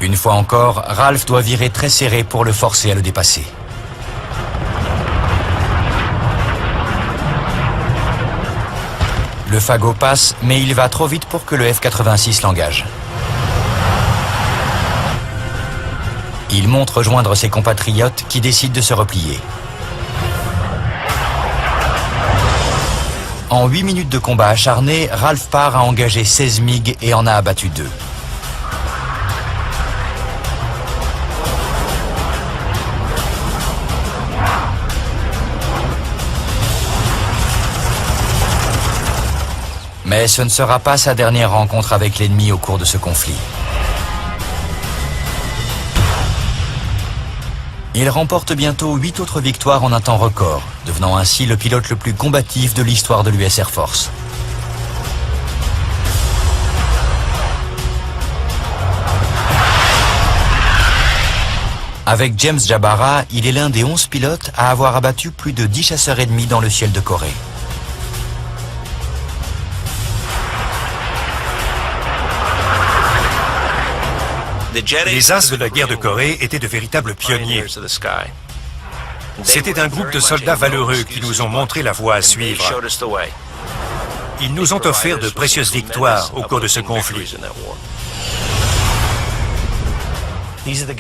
Une fois encore, Ralph doit virer très serré pour le forcer à le dépasser. Le fagot passe, mais il va trop vite pour que le F-86 l'engage. Il monte rejoindre ses compatriotes qui décident de se replier. En 8 minutes de combat acharné, Ralph Parr a engagé 16 MiG et en a abattu 2. Mais ce ne sera pas sa dernière rencontre avec l'ennemi au cours de ce conflit. Il remporte bientôt 8 autres victoires en un temps record, devenant ainsi le pilote le plus combatif de l'histoire de l'US Air Force. Avec James Jabara, il est l'un des 11 pilotes à avoir abattu plus de 10 chasseurs ennemis dans le ciel de Corée. Les As de la guerre de Corée étaient de véritables pionniers. C'était un groupe de soldats valeureux qui nous ont montré la voie à suivre. Ils nous ont offert de précieuses victoires au cours de ce conflit.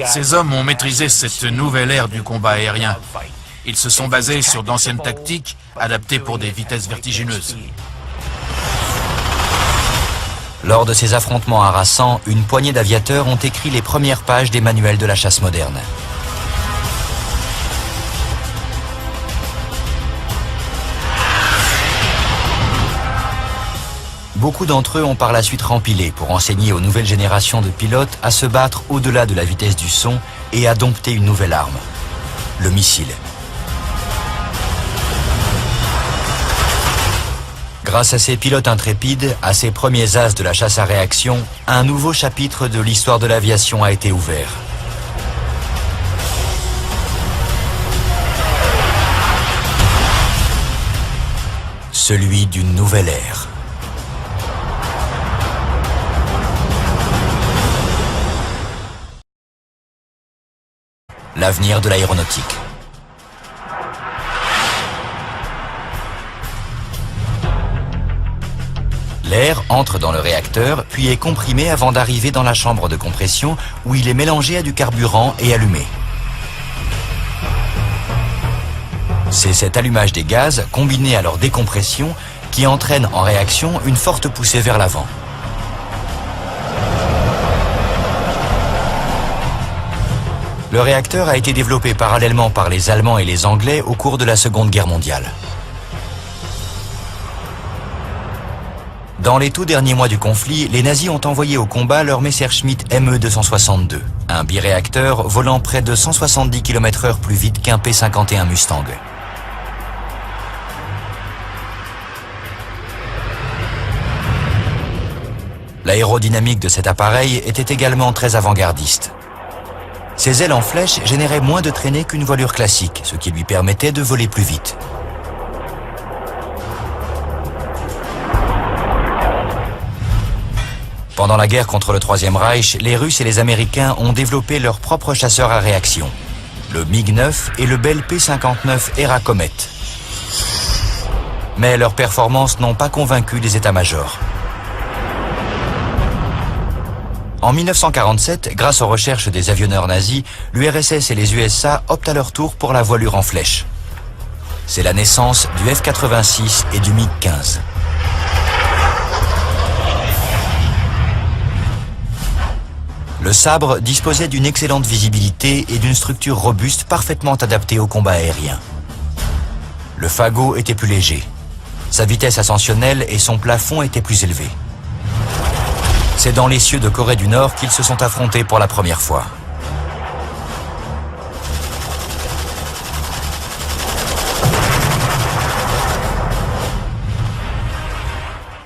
Ces hommes ont maîtrisé cette nouvelle ère du combat aérien. Ils se sont basés sur d'anciennes tactiques adaptées pour des vitesses vertigineuses. Lors de ces affrontements harassants, une poignée d'aviateurs ont écrit les premières pages des manuels de la chasse moderne. Beaucoup d'entre eux ont par la suite rempilé pour enseigner aux nouvelles générations de pilotes à se battre au-delà de la vitesse du son et à dompter une nouvelle arme, le missile. Grâce à ces pilotes intrépides, à ces premiers as de la chasse à réaction, un nouveau chapitre de l'histoire de l'aviation a été ouvert. Celui d'une nouvelle ère. L'avenir de l'aéronautique. L'air entre dans le réacteur, puis est comprimé avant d'arriver dans la chambre de compression où il est mélangé à du carburant et allumé. C'est cet allumage des gaz, combiné à leur décompression, qui entraîne en réaction une forte poussée vers l'avant. Le réacteur a été développé parallèlement par les Allemands et les Anglais au cours de la Seconde Guerre mondiale. Dans les tout derniers mois du conflit, les nazis ont envoyé au combat leur Messerschmitt Me-262, un biréacteur volant près de 170 km/h plus vite qu'un P-51 Mustang. L'aérodynamique de cet appareil était également très avant-gardiste. Ses ailes en flèche généraient moins de traînées qu'une voilure classique, ce qui lui permettait de voler plus vite. Pendant la guerre contre le Troisième Reich, les Russes et les Américains ont développé leurs propres chasseurs à réaction, le MiG-9 et le Bell P-59 Era Comet. Mais leurs performances n'ont pas convaincu les états-majors. En 1947, grâce aux recherches des avionneurs nazis, l'URSS et les USA optent à leur tour pour la voilure en flèche. C'est la naissance du F-86 et du MiG-15. Le sabre disposait d'une excellente visibilité et d'une structure robuste parfaitement adaptée au combat aérien. Le fagot était plus léger. Sa vitesse ascensionnelle et son plafond étaient plus élevés. C'est dans les cieux de Corée du Nord qu'ils se sont affrontés pour la première fois.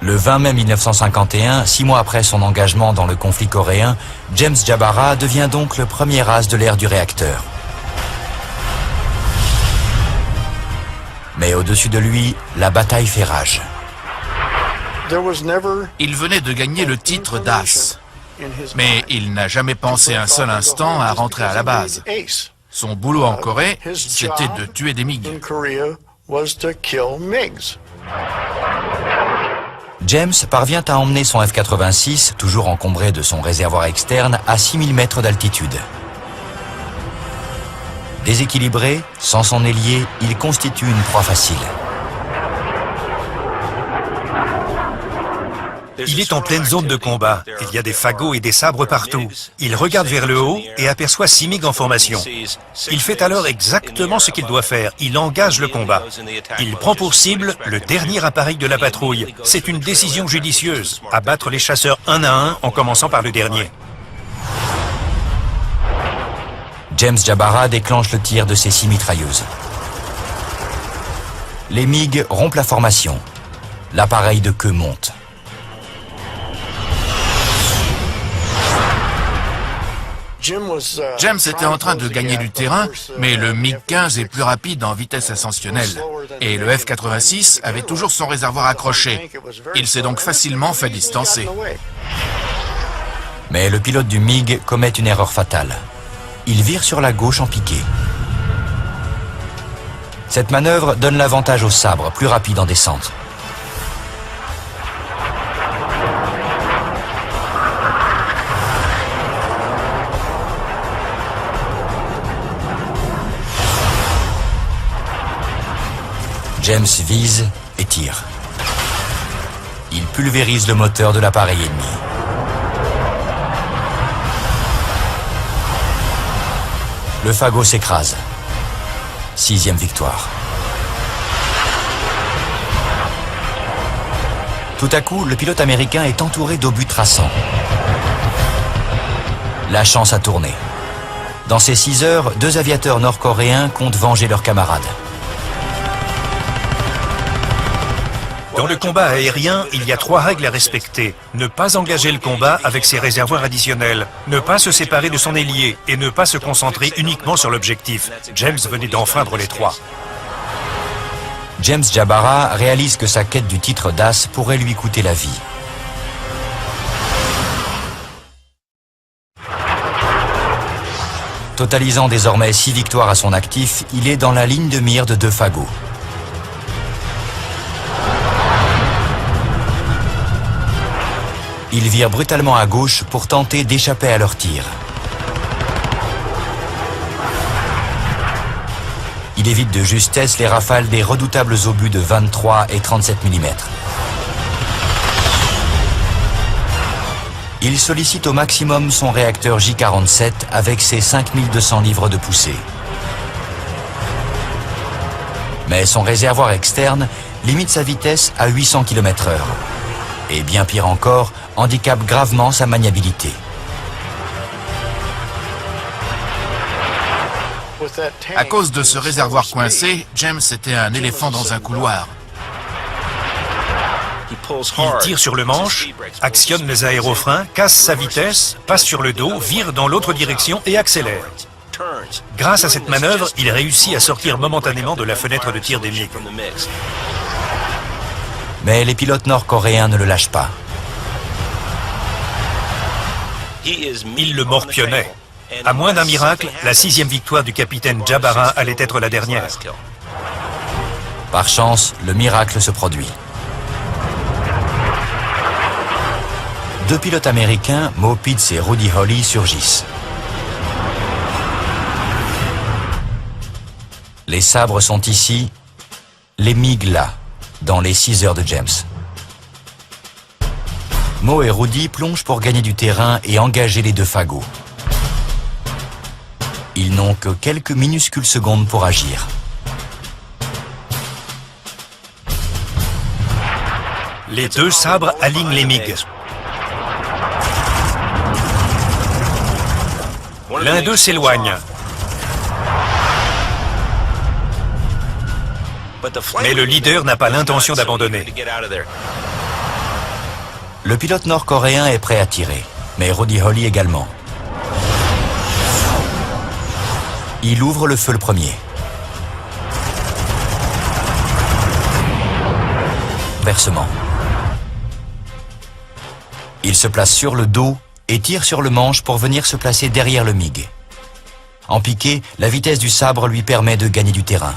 Le 20 mai 1951, 6 mois après son engagement dans le conflit coréen, James Jabara devient donc le premier as de l'ère du réacteur. Mais au-dessus de lui, la bataille fait rage. Il venait de gagner le titre d'as, mais il n'a jamais pensé un seul instant à rentrer à la base. Son boulot en Corée, c'était de tuer des MiG. James parvient à emmener son F-86, toujours encombré de son réservoir externe, à 6000 mètres d'altitude. Déséquilibré, sans son ailier, il constitue une proie facile. Il est en pleine zone de combat. Il y a des fagots et des sabres partout. Il regarde vers le haut et aperçoit 6 MiG en formation. Il fait alors exactement ce qu'il doit faire. Il engage le combat. Il prend pour cible le dernier appareil de la patrouille. C'est une décision judicieuse. Abattre les chasseurs un à un en commençant par le dernier. James Jabara déclenche le tir de ses 6 mitrailleuses. Les MiG rompent la formation. L'appareil de queue monte. James était en train de gagner du terrain, mais le MiG-15 est plus rapide en vitesse ascensionnelle. Et le F-86 avait toujours son réservoir accroché. Il s'est donc facilement fait distancer. Mais le pilote du MiG commet une erreur fatale. Il vire sur la gauche en piqué. Cette manœuvre donne l'avantage au sabre, plus rapide en descente. James vise et tire. Il pulvérise le moteur de l'appareil ennemi. Le fagot s'écrase. 6e victoire. Tout à coup, le pilote américain est entouré d'obus traçants. La chance a tourné. Dans ces 6 heures, 2 aviateurs nord-coréens comptent venger leurs camarades. Dans le combat aérien, il y a 3 règles à respecter. Ne pas engager le combat avec ses réservoirs additionnels, ne pas se séparer de son ailier et ne pas se concentrer uniquement sur l'objectif. James venait d'enfreindre les 3. James Jabara réalise que sa quête du titre d'as pourrait lui coûter la vie. Totalisant désormais 6 victoires à son actif, il est dans la ligne de mire de 2 fagots. Ils virent brutalement à gauche pour tenter d'échapper à leur tir. Il évite de justesse les rafales des redoutables obus de 23 et 37 mm. Il sollicite au maximum son réacteur J-47 avec ses 5200 livres de poussée. Mais son réservoir externe limite sa vitesse à 800 km/h. Et bien pire encore, handicape gravement sa maniabilité. À cause de ce réservoir coincé, James était un éléphant dans un couloir. Il tire sur le manche, actionne les aérofreins, casse sa vitesse, passe sur le dos, vire dans l'autre direction et accélère. Grâce à cette manœuvre, il réussit à sortir momentanément de la fenêtre de tir des MiG. Mais les pilotes nord-coréens ne le lâchent pas. Il le morpionnait. À moins d'un miracle, la 6e victoire du capitaine Jabara allait être la dernière. Par chance, le miracle se produit. Deux pilotes américains, Mo Pitts et Rudy Holly, surgissent. Les sabres sont ici, les MiG là, dans les 6 heures de James. Mo et Rudy plongent pour gagner du terrain et engager les deux fagots. Ils n'ont que quelques minuscules secondes pour agir. Les deux sabres alignent les MiG. L'un d'eux s'éloigne. Mais le leader n'a pas l'intention d'abandonner. Le pilote nord-coréen est prêt à tirer, mais Rudy Holly également. Il ouvre le feu le premier. Versement. Il se place sur le dos et tire sur le manche pour venir se placer derrière le MiG. En piqué, la vitesse du sabre lui permet de gagner du terrain.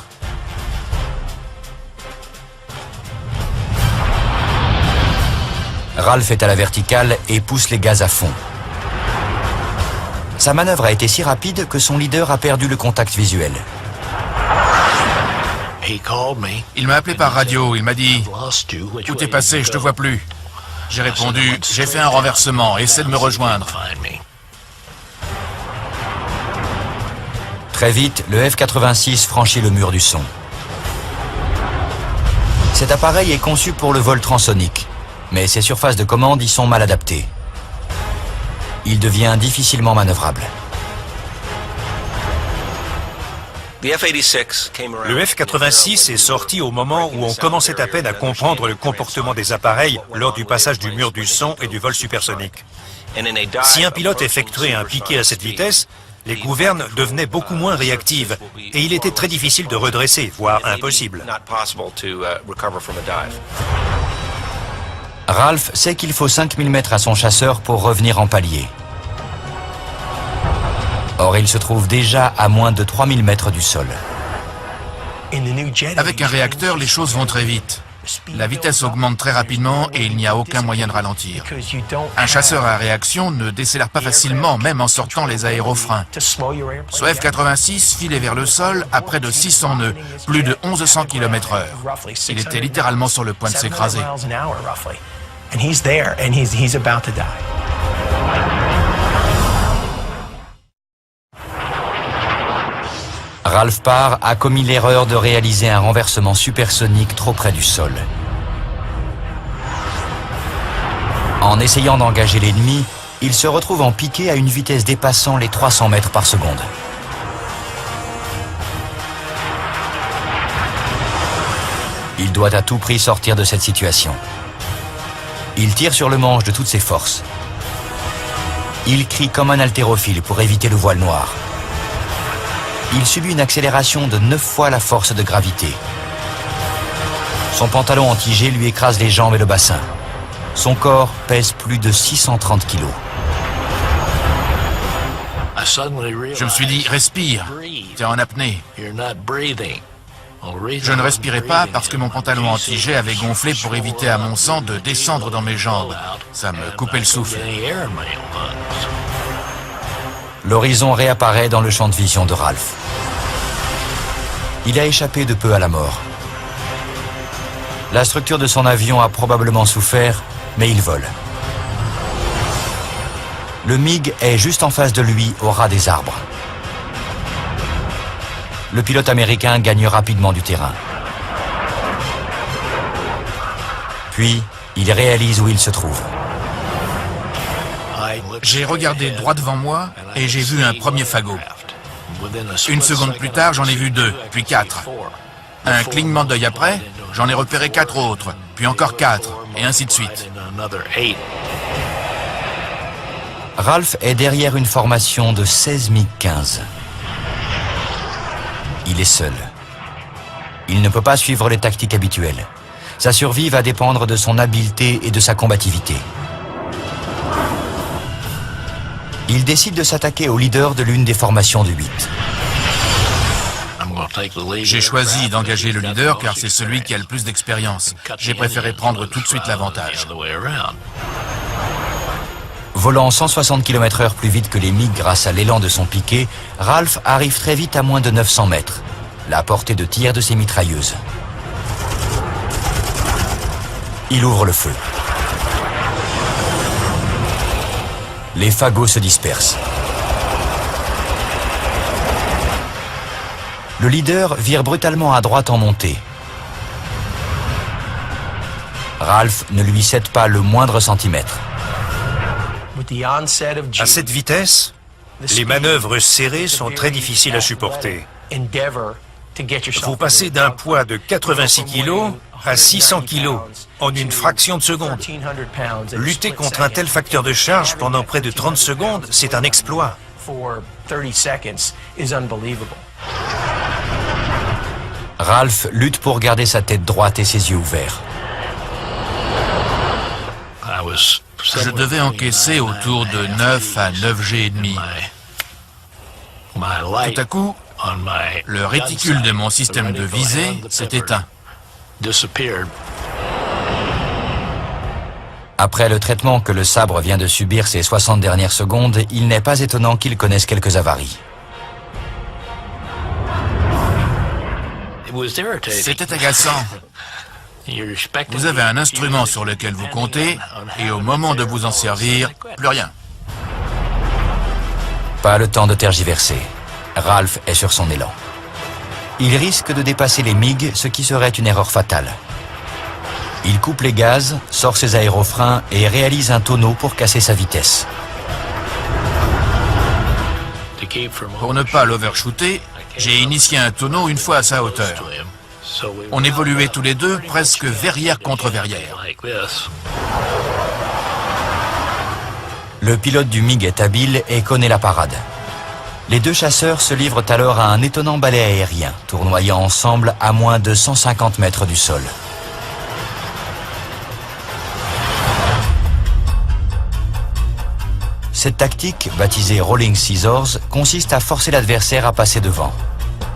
Ralph est à la verticale et pousse les gaz à fond. Sa manœuvre a été si rapide que son leader a perdu le contact visuel. Il m'a appelé par radio, il m'a dit « Où t'es passé, je te vois plus ». J'ai répondu « J'ai fait un renversement, essaie de me rejoindre ». Très vite, le F-86 franchit le mur du son. Cet appareil est conçu pour le vol transonique, mais ses surfaces de commande y sont mal adaptées. Il devient difficilement manœuvrable. Le F-86 est sorti au moment où on commençait à peine à comprendre le comportement des appareils lors du passage du mur du son et du vol supersonique. Si un pilote effectuait un piqué à cette vitesse, les gouvernes devenaient beaucoup moins réactives et il était très difficile de redresser, voire impossible. Ralph sait qu'il faut 5000 mètres à son chasseur pour revenir en palier. Or, il se trouve déjà à moins de 3000 mètres du sol. Avec un réacteur, les choses vont très vite. La vitesse augmente très rapidement et il n'y a aucun moyen de ralentir. Un chasseur à réaction ne décélère pas facilement, même en sortant les aérofreins. Ce F-86 filait vers le sol à près de 600 nœuds, plus de 1100 km/h. Il était littéralement sur le point de s'écraser. Ralph Parr a commis l'erreur de réaliser un renversement supersonique trop près du sol. En essayant d'engager l'ennemi, il se retrouve en piqué à une vitesse dépassant les 300 mètres par seconde. Il doit à tout prix sortir de cette situation. Il tire sur le manche de toutes ses forces. Il crie comme un haltérophile pour éviter le voile noir. Il subit une accélération de 9 fois la force de gravité. Son pantalon anti-G lui écrase les jambes et le bassin. Son corps pèse plus de 630 kilos. Je me suis dit, respire, t'es en apnée. Je ne respirais pas parce que mon pantalon anti-jet avait gonflé pour éviter à mon sang de descendre dans mes jambes. Ça me coupait le souffle. L'horizon réapparaît dans le champ de vision de Ralph. Il a échappé de peu à la mort. La structure de son avion a probablement souffert, mais il vole. Le MiG est juste en face de lui, au ras des arbres. Le pilote américain gagne rapidement du terrain. Puis, il réalise où il se trouve. J'ai regardé droit devant moi et j'ai vu un premier fagot. Une seconde plus tard, j'en ai vu 2, puis 4. Un clignement d'œil après, j'en ai repéré 4 autres, puis encore 4, et ainsi de suite. Ralph est derrière une formation de 16 MiG-15. Il est seul. Il ne peut pas suivre les tactiques habituelles. Sa survie va dépendre de son habileté et de sa combativité. Il décide de s'attaquer au leader de l'une des formations du 8. J'ai choisi d'engager le leader car c'est celui qui a le plus d'expérience. J'ai préféré prendre tout de suite l'avantage. Volant 160 km/h plus vite que les MiG grâce à l'élan de son piquet, Ralph arrive très vite à moins de 900 mètres, la portée de tir de ses mitrailleuses. Il ouvre le feu. Les fagots se dispersent. Le leader vire brutalement à droite en montée. Ralph ne lui cède pas le moindre centimètre. À cette vitesse, les manœuvres serrées sont très difficiles à supporter. Vous passez d'un poids de 86 kg à 600 kg en une fraction de seconde. Lutter contre un tel facteur de charge pendant près de 30 secondes, c'est un exploit. Ralph lutte pour garder sa tête droite et ses yeux ouverts. Je devais encaisser autour de 9 à 9 G et demi. Tout à coup, le réticule de mon système de visée s'est éteint. Après le traitement que le sabre vient de subir ces 60 dernières secondes, il n'est pas étonnant qu'il connaisse quelques avaries. C'était agaçant. Vous avez un instrument sur lequel vous comptez, et au moment de vous en servir, plus rien. Pas le temps de tergiverser. Ralph est sur son élan. Il risque de dépasser les MiG, ce qui serait une erreur fatale. Il coupe les gaz, sort ses aérofreins et réalise un tonneau pour casser sa vitesse. Pour ne pas l'overshooter, j'ai initié un tonneau une fois à sa hauteur. On évoluait tous les deux presque verrière contre verrière. Le pilote du MiG est habile et connaît la parade. Les deux chasseurs se livrent alors à un étonnant balai aérien, tournoyant ensemble à moins de 150 mètres du sol. Cette tactique, baptisée Rolling Scissors, consiste à forcer l'adversaire à passer devant.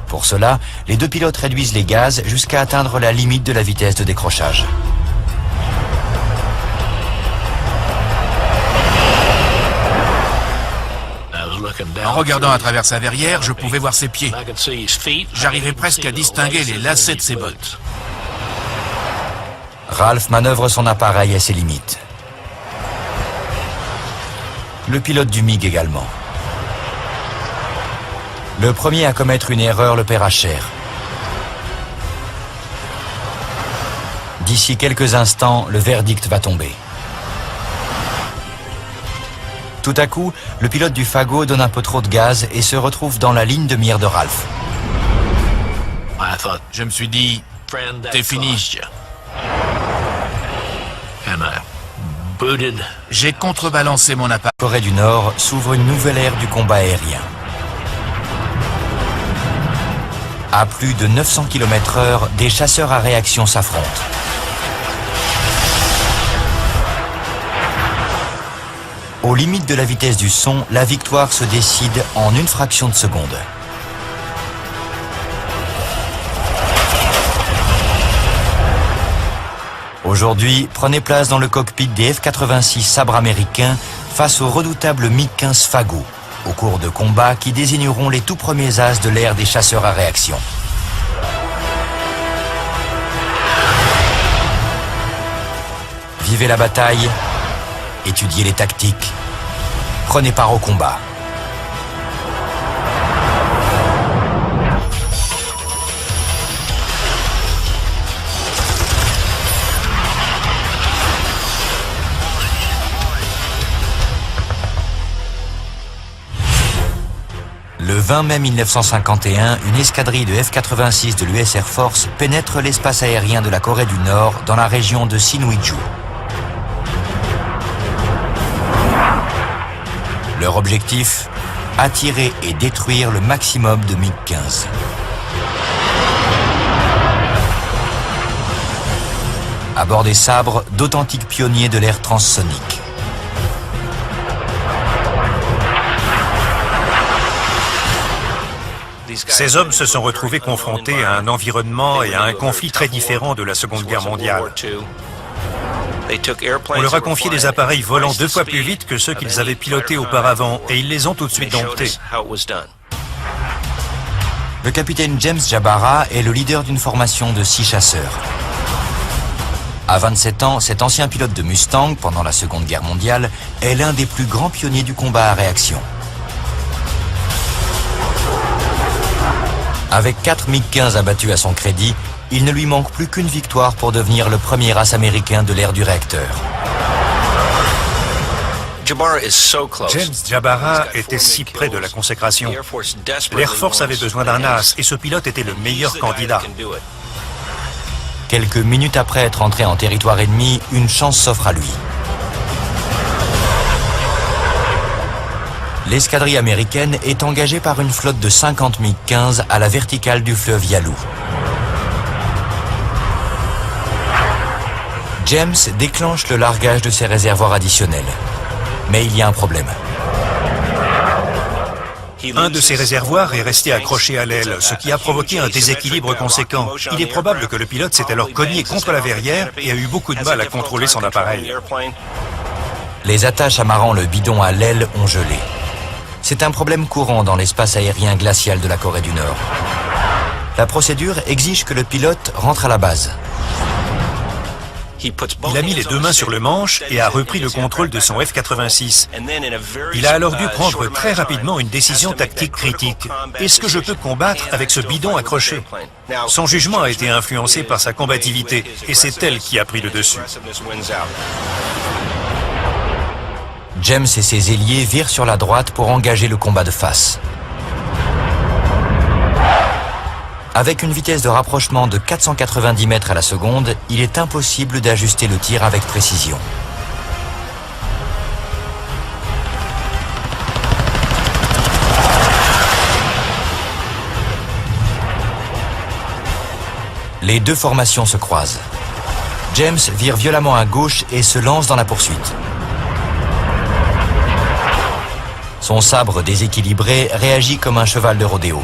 Pour cela, les deux pilotes réduisent les gaz jusqu'à atteindre la limite de la vitesse de décrochage. En regardant à travers sa verrière, je pouvais voir ses pieds. J'arrivais presque à distinguer les lacets de ses bottes. Ralph manœuvre son appareil à ses limites. Le pilote du MiG également. Le premier à commettre une erreur le paiera cher. D'ici quelques instants, le verdict va tomber. Tout à coup, le pilote du fagot donne un peu trop de gaz et se retrouve dans la ligne de mire de Ralph. Je me suis dit, t'es fini. J'ai contrebalancé mon appareil. La Corée du Nord s'ouvre une nouvelle ère du combat aérien. À plus de 900 km/h, des chasseurs à réaction s'affrontent. Aux limites de la vitesse du son, la victoire se décide en une fraction de seconde. Aujourd'hui, prenez place dans le cockpit des F-86 sabres américains face aux redoutables MiG-15 Fago, au cours de combats qui désigneront les tout premiers as de l'ère des chasseurs à réaction. Vivez la bataille, étudiez les tactiques, prenez part au combat. Le 20 mai 1951, une escadrille de F-86 de l'US Air Force pénètre l'espace aérien de la Corée du Nord dans la région de Sinŭiju. Leur objectif, attirer et détruire le maximum de MiG-15. À bord des sabres, d'authentiques pionniers de l'ère transsonique. Ces hommes se sont retrouvés confrontés à un environnement et à un conflit très différent de la Seconde Guerre mondiale. On leur a confié des appareils volant 2 fois plus vite que ceux qu'ils avaient pilotés auparavant et ils les ont tout de suite domptés. Le capitaine James Jabara est le leader d'une formation de 6 chasseurs. À 27 ans, cet ancien pilote de Mustang pendant la Seconde Guerre mondiale est l'un des plus grands pionniers du combat à réaction. Avec 4 MiG-15 abattus à son crédit, il ne lui manque plus qu'une victoire pour devenir le premier as américain de l'ère du réacteur. James Jabara était si près de la consécration. L'Air Force avait besoin d'un as et ce pilote était le meilleur candidat. Quelques minutes après être entré en territoire ennemi, une chance s'offre à lui. L'escadrille américaine est engagée par une flotte de 50 MiG-15 à la verticale du fleuve Yalu. James déclenche le largage de ses réservoirs additionnels. Mais il y a un problème. Un de ces réservoirs est resté accroché à l'aile, ce qui a provoqué un déséquilibre conséquent. Il est probable que le pilote s'est alors cogné contre la verrière et a eu beaucoup de mal à contrôler son appareil. Les attaches amarrant le bidon à l'aile ont gelé. C'est un problème courant dans l'espace aérien glacial de la Corée du Nord. La procédure exige que le pilote rentre à la base. Il a mis les 2 mains sur le manche et a repris le contrôle de son F-86. Il a alors dû prendre très rapidement une décision tactique critique. Est-ce que je peux combattre avec ce bidon accroché? Son jugement a été influencé par sa combativité et c'est elle qui a pris le dessus. James et ses ailiers virent sur la droite pour engager le combat de face. Avec une vitesse de rapprochement de 490 mètres à la seconde, il est impossible d'ajuster le tir avec précision. Les deux formations se croisent. James vire violemment à gauche et se lance dans la poursuite. Son sabre déséquilibré réagit comme un cheval de rodéo.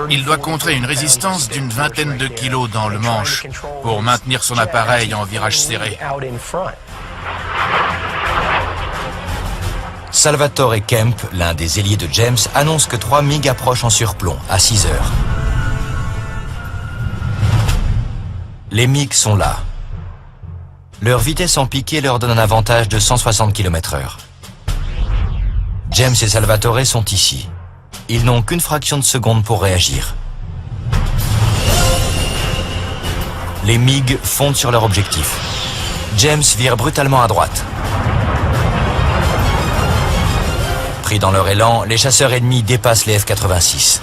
Il doit contrer une résistance d'une vingtaine de kilos dans le manche pour maintenir son appareil en virage serré. Salvatore Kemp, l'un des ailiers de James, annonce que 3 MiG approchent en surplomb à 6 heures. Les MiG sont là. Leur vitesse en piqué leur donne un avantage de 160 km/h. James et Salvatore sont ici. Ils n'ont qu'une fraction de seconde pour réagir. Les MiG fondent sur leur objectif. James vire brutalement à droite. Pris dans leur élan, les chasseurs ennemis dépassent les F-86.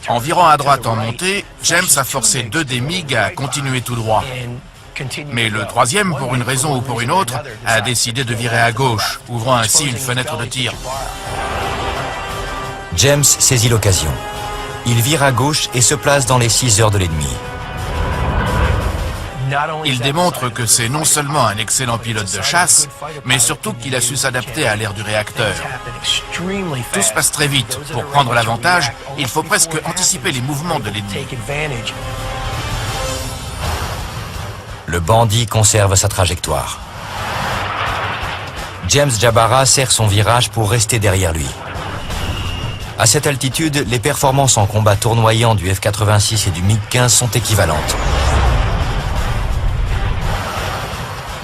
En virant à droite en montée, James a forcé 2 des MiG à continuer tout droit. Mais le troisième, pour une raison ou pour une autre, a décidé de virer à gauche, ouvrant ainsi une fenêtre de tir. James saisit l'occasion. Il vire à gauche et se place dans les 6 heures de l'ennemi. Il démontre que c'est non seulement un excellent pilote de chasse, mais surtout qu'il a su s'adapter à l'ère du réacteur. Tout se passe très vite. Pour prendre l'avantage, il faut presque anticiper les mouvements de l'ennemi. Le bandit conserve sa trajectoire. James Jabara serre son virage pour rester derrière lui. À cette altitude, les performances en combat tournoyant du F-86 et du MiG-15 sont équivalentes.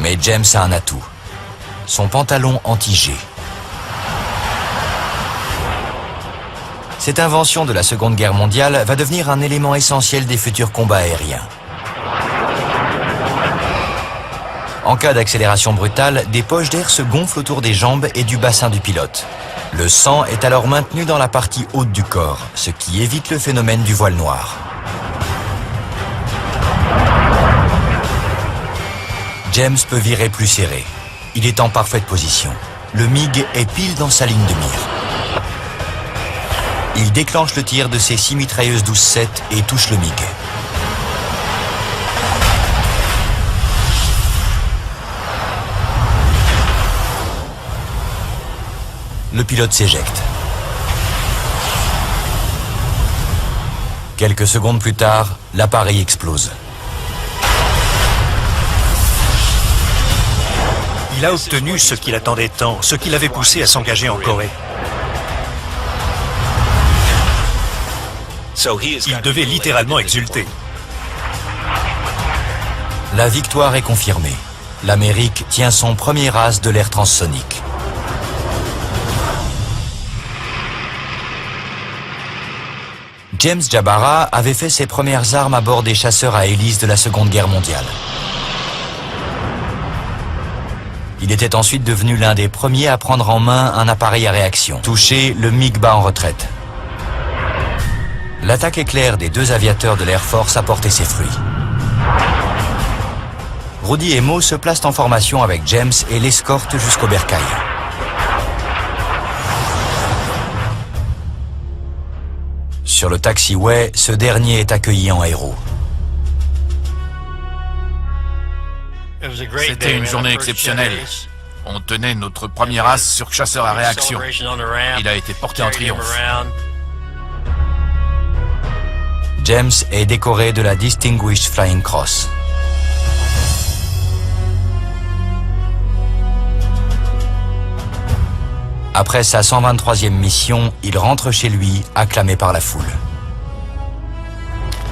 Mais James a un atout. Son pantalon anti-G. Cette invention de la Seconde Guerre mondiale va devenir un élément essentiel des futurs combats aériens. En cas d'accélération brutale, des poches d'air se gonflent autour des jambes et du bassin du pilote. Le sang est alors maintenu dans la partie haute du corps, ce qui évite le phénomène du voile noir. James peut virer plus serré. Il est en parfaite position. Le MiG est pile dans sa ligne de mire. Il déclenche le tir de ses 6 mitrailleuses 12-7 et touche le MiG. Le pilote s'éjecte. Quelques secondes plus tard, l'appareil explose. Il a obtenu ce qu'il attendait tant, ce qui l'avait poussé à s'engager en Corée. Il devait littéralement exulter. La victoire est confirmée. L'Amérique tient son premier as de l'ère transsonique. James Jabara avait fait ses premières armes à bord des chasseurs à hélice de la Seconde Guerre mondiale. Il était ensuite devenu l'un des premiers à prendre en main un appareil à réaction. Touché, le MiG bat en retraite. L'attaque éclair des 2 aviateurs de l'Air Force a porté ses fruits. Rudy et Mo se placent en formation avec James et l'escortent jusqu'au bercail. Sur le taxiway, ce dernier est accueilli en héros. C'était une journée exceptionnelle. On tenait notre premier as sur chasseur à réaction. Il a été porté en triomphe. James est décoré de la Distinguished Flying Cross. Après sa 123e mission, il rentre chez lui, acclamé par la foule.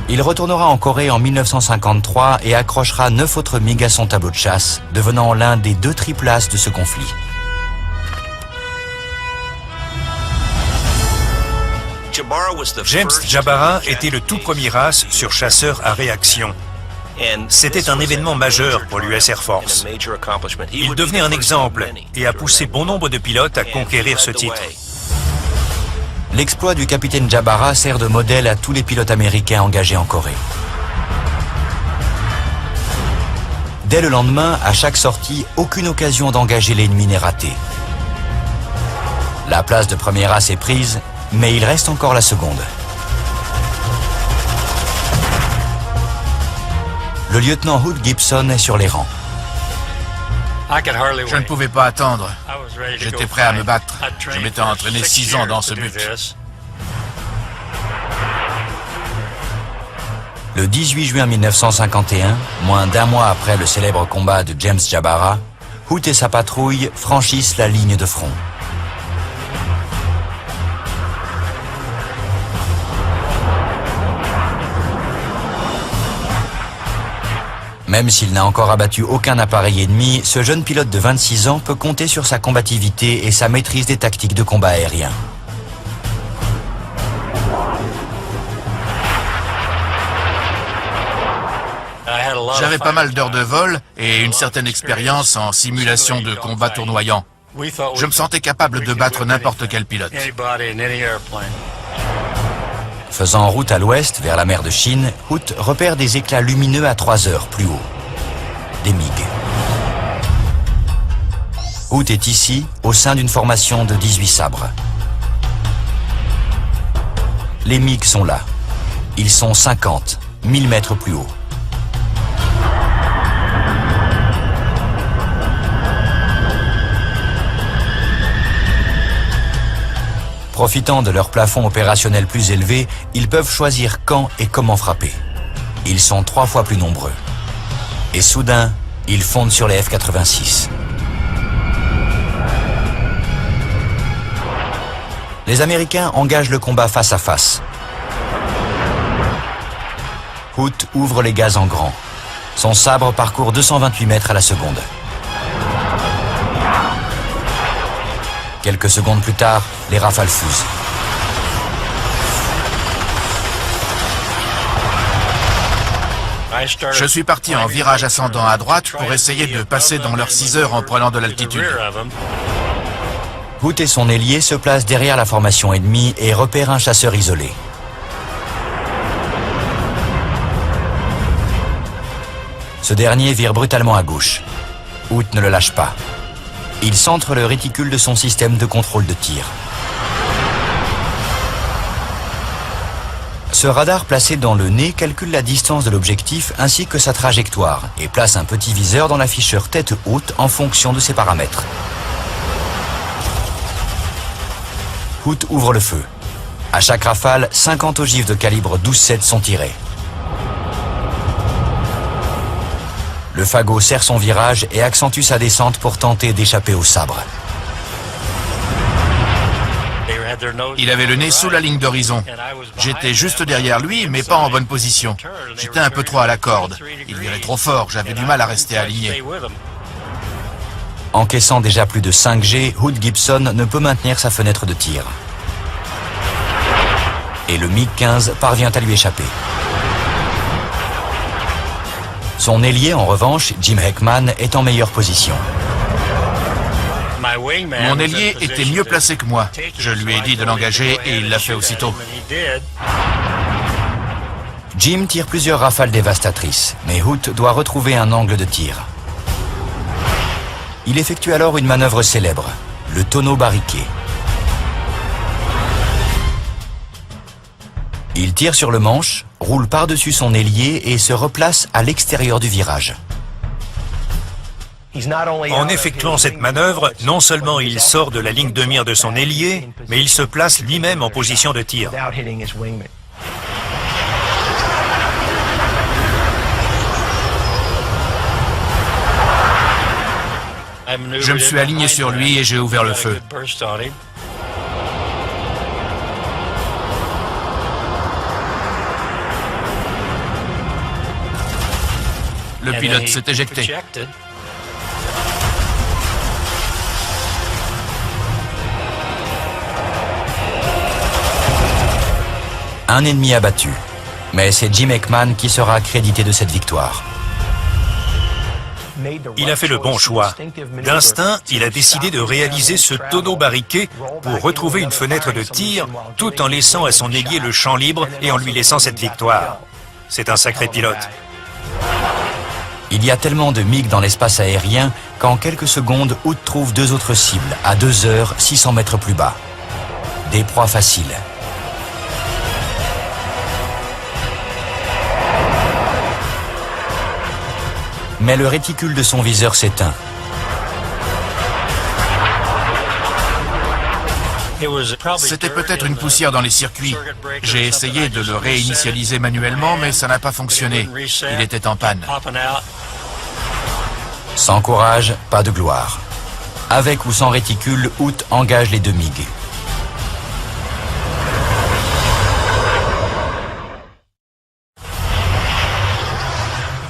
Il retournera en Corée en 1953 et accrochera 9 autres MiG à son tableau de chasse, devenant l'un des 2 triples as de ce conflit. James Jabara était le tout premier as sur chasseur à réaction. C'était un événement majeur pour l'US Air Force. Il devenait un exemple et a poussé bon nombre de pilotes à conquérir ce titre. L'exploit du capitaine Jabara sert de modèle à tous les pilotes américains engagés en Corée. Dès le lendemain, à chaque sortie, aucune occasion d'engager l'ennemi n'est ratée. La place de premier as est prise, mais il reste encore la seconde. Le lieutenant Hood Gibson est sur les rangs. Je ne pouvais pas attendre. J'étais prêt à me battre. Je m'étais entraîné 6 ans dans ce but. Le 18 juin 1951, moins d'1 mois après le célèbre combat de James Jabara, Hood et sa patrouille franchissent la ligne de front. Même s'il n'a encore abattu aucun appareil ennemi, ce jeune pilote de 26 ans peut compter sur sa combativité et sa maîtrise des tactiques de combat aérien. J'avais pas mal d'heures de vol et une certaine expérience en simulation de combat tournoyant. Je me sentais capable de battre n'importe quel pilote. Faisant route à l'ouest, vers la mer de Chine, Hood repère des éclats lumineux à 3 heures plus haut. Des MiG. Hood est ici, au sein d'une formation de 18 sabres. Les MiG sont là. Ils sont 50, 1000 mètres plus haut. Profitant de leur plafond opérationnel plus élevé, ils peuvent choisir quand et comment frapper. Ils sont 3 fois plus nombreux. Et soudain, ils fondent sur les F-86. Les Américains engagent le combat face à face. Hood ouvre les gaz en grand. Son sabre parcourt 228 mètres à la seconde. Quelques secondes plus tard, les rafales fusent. Je suis parti en virage ascendant à droite pour essayer de passer dans leurs 6 heures en prenant de l'altitude. Hood et son ailier se placent derrière la formation ennemie et repèrent un chasseur isolé. Ce dernier vire brutalement à gauche. Hood ne le lâche pas. Il centre le réticule de son système de contrôle de tir. Ce radar placé dans le nez calcule la distance de l'objectif ainsi que sa trajectoire et place un petit viseur dans l'afficheur tête haute en fonction de ses paramètres. Hood ouvre le feu. À chaque rafale, 50 ogives de calibre 12,7 sont tirées. Le fagot serre son virage et accentue sa descente pour tenter d'échapper au sabre. Il avait le nez sous la ligne d'horizon. J'étais juste derrière lui, mais pas en bonne position. J'étais un peu trop à la corde. Il virait trop fort, j'avais du mal à rester aligné. Encaissant déjà plus de 5 G, Hood Gibson ne peut maintenir sa fenêtre de tir. Et le MiG-15 parvient à lui échapper. Son ailier, en revanche, Jim Heckman, est en meilleure position. Mon ailier était mieux placé que moi. Je lui ai dit de l'engager et il l'a fait aussitôt. Jim tire plusieurs rafales dévastatrices, mais Hood doit retrouver un angle de tir. Il effectue alors une manœuvre célèbre, le tonneau barriqué. Il tire sur le manche, roule par-dessus son ailier et se replace à l'extérieur du virage. En effectuant cette manœuvre, non seulement il sort de la ligne de mire de son ailier, mais il se place lui-même en position de tir. Je me suis aligné sur lui et j'ai ouvert le feu. Le pilote s'est éjecté. Un ennemi abattu. Mais c'est Jim Heckman qui sera crédité de cette victoire. Il a fait le bon choix. D'instinct, il a décidé de réaliser ce tonneau barriqué pour retrouver une fenêtre de tir tout en laissant à son ailier le champ libre et en lui laissant cette victoire. C'est un sacré pilote. Il y a tellement de MiG dans l'espace aérien qu'en quelques secondes, Hood trouve 2 autres cibles à 2 heures, 600 mètres plus bas. Des proies faciles. Mais le réticule de son viseur s'éteint. C'était peut-être une poussière dans les circuits. J'ai essayé de le réinitialiser manuellement, mais ça n'a pas fonctionné. Il était en panne. Sans courage, pas de gloire. Avec ou sans réticule, Hood engage les 2 MiG.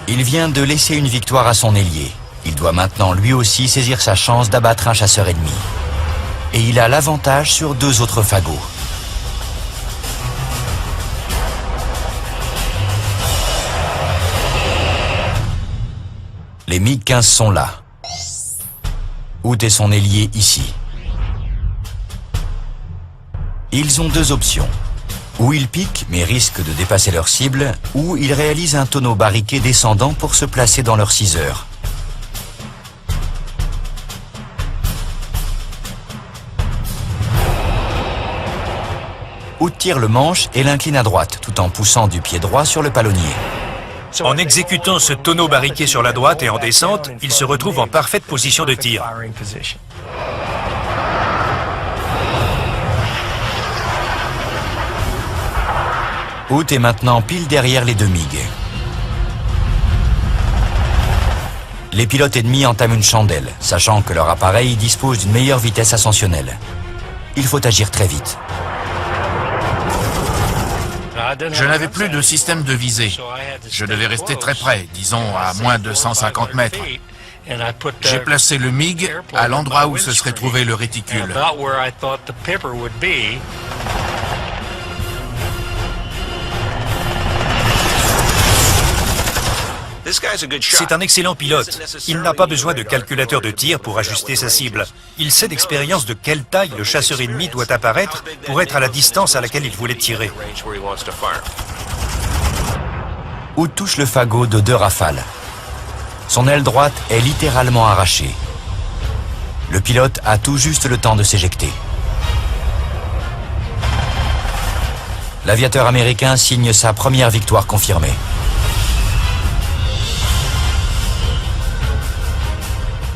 Il vient de laisser une victoire à son ailier. Il doit maintenant lui aussi saisir sa chance d'abattre un chasseur ennemi. Et il a l'avantage sur 2 autres fagots. Les MiG-15 sont là. Hood et son ailier ici. Ils ont 2 options. Ou ils piquent mais risquent de dépasser leur cible, ou ils réalisent un tonneau barriqué descendant pour se placer dans leurs 6 heures. Hood tire le manche et l'incline à droite, tout en poussant du pied droit sur le palonnier. En exécutant ce tonneau barriqué sur la droite et en descente, il se retrouve en parfaite position de tir. Hood est maintenant pile derrière les deux MiG. Les pilotes ennemis entament une chandelle, sachant que leur appareil dispose d'une meilleure vitesse ascensionnelle. Il faut agir très vite. Je n'avais plus de système de visée. Je devais rester très près, disons à moins de 150 mètres. J'ai placé le MiG à l'endroit où se serait trouvé le réticule. C'est un excellent pilote. Il n'a pas besoin de calculateur de tir pour ajuster sa cible. Il sait d'expérience de quelle taille le chasseur ennemi doit apparaître pour être à la distance à laquelle il voulait tirer. Hood touche le fagot de 2 rafales. Son aile droite est littéralement arrachée. Le pilote a tout juste le temps de s'éjecter. L'aviateur américain signe sa première victoire confirmée.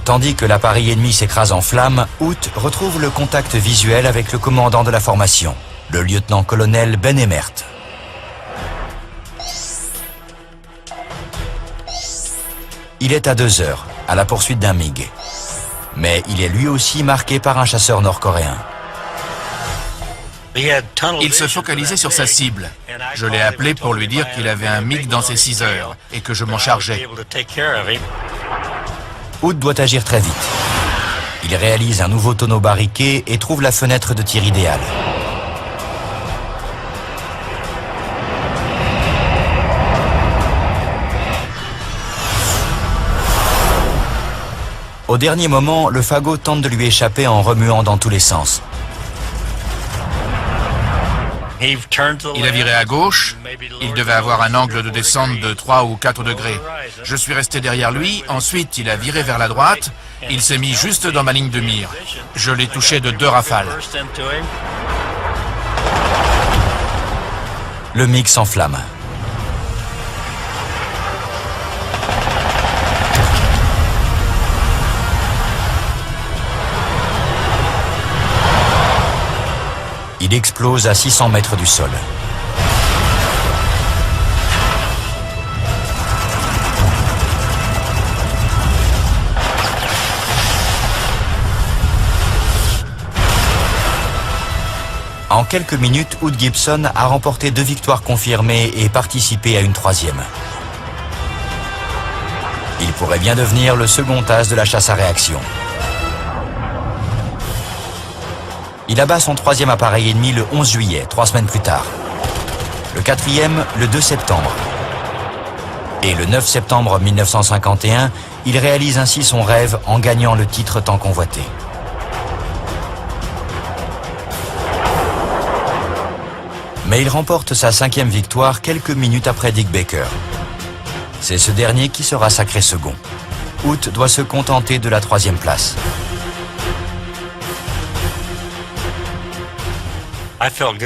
Tandis que l'appareil ennemi s'écrase en flammes, Hood retrouve le contact visuel avec le commandant de la formation, le lieutenant-colonel Ben Emert. Il est à 2 heures, à la poursuite d'un MiG. Mais il est lui aussi marqué par un chasseur nord-coréen. Il se focalisait sur sa cible. Je l'ai appelé pour lui dire qu'il avait un MiG dans ses 6 heures et que je m'en chargeais. Hood doit agir très vite. Il réalise un nouveau tonneau barriqué et trouve la fenêtre de tir idéale. Au dernier moment, le fagot tente de lui échapper en remuant dans tous les sens. Il a viré à gauche. Il devait avoir un angle de descente de 3 ou 4 degrés. Je suis resté derrière lui. Ensuite, il a viré vers la droite. Il s'est mis juste dans ma ligne de mire. Je l'ai touché de 2 rafales. Le MiG s'enflamme. Il explose à 600 mètres du sol. En quelques minutes, Hood Gibson a remporté 2 victoires confirmées et participé à une 3e. Il pourrait bien devenir le second as de la chasse à réaction. Il abat son 3e appareil ennemi le 11 juillet, 3 semaines plus tard. Le 4e, le 2 septembre. Et le 9 septembre 1951, il réalise ainsi son rêve en gagnant le titre tant convoité. Mais il remporte sa 5e victoire quelques minutes après Dick Baker. C'est ce dernier qui sera sacré second. Hood doit se contenter de la 3e place.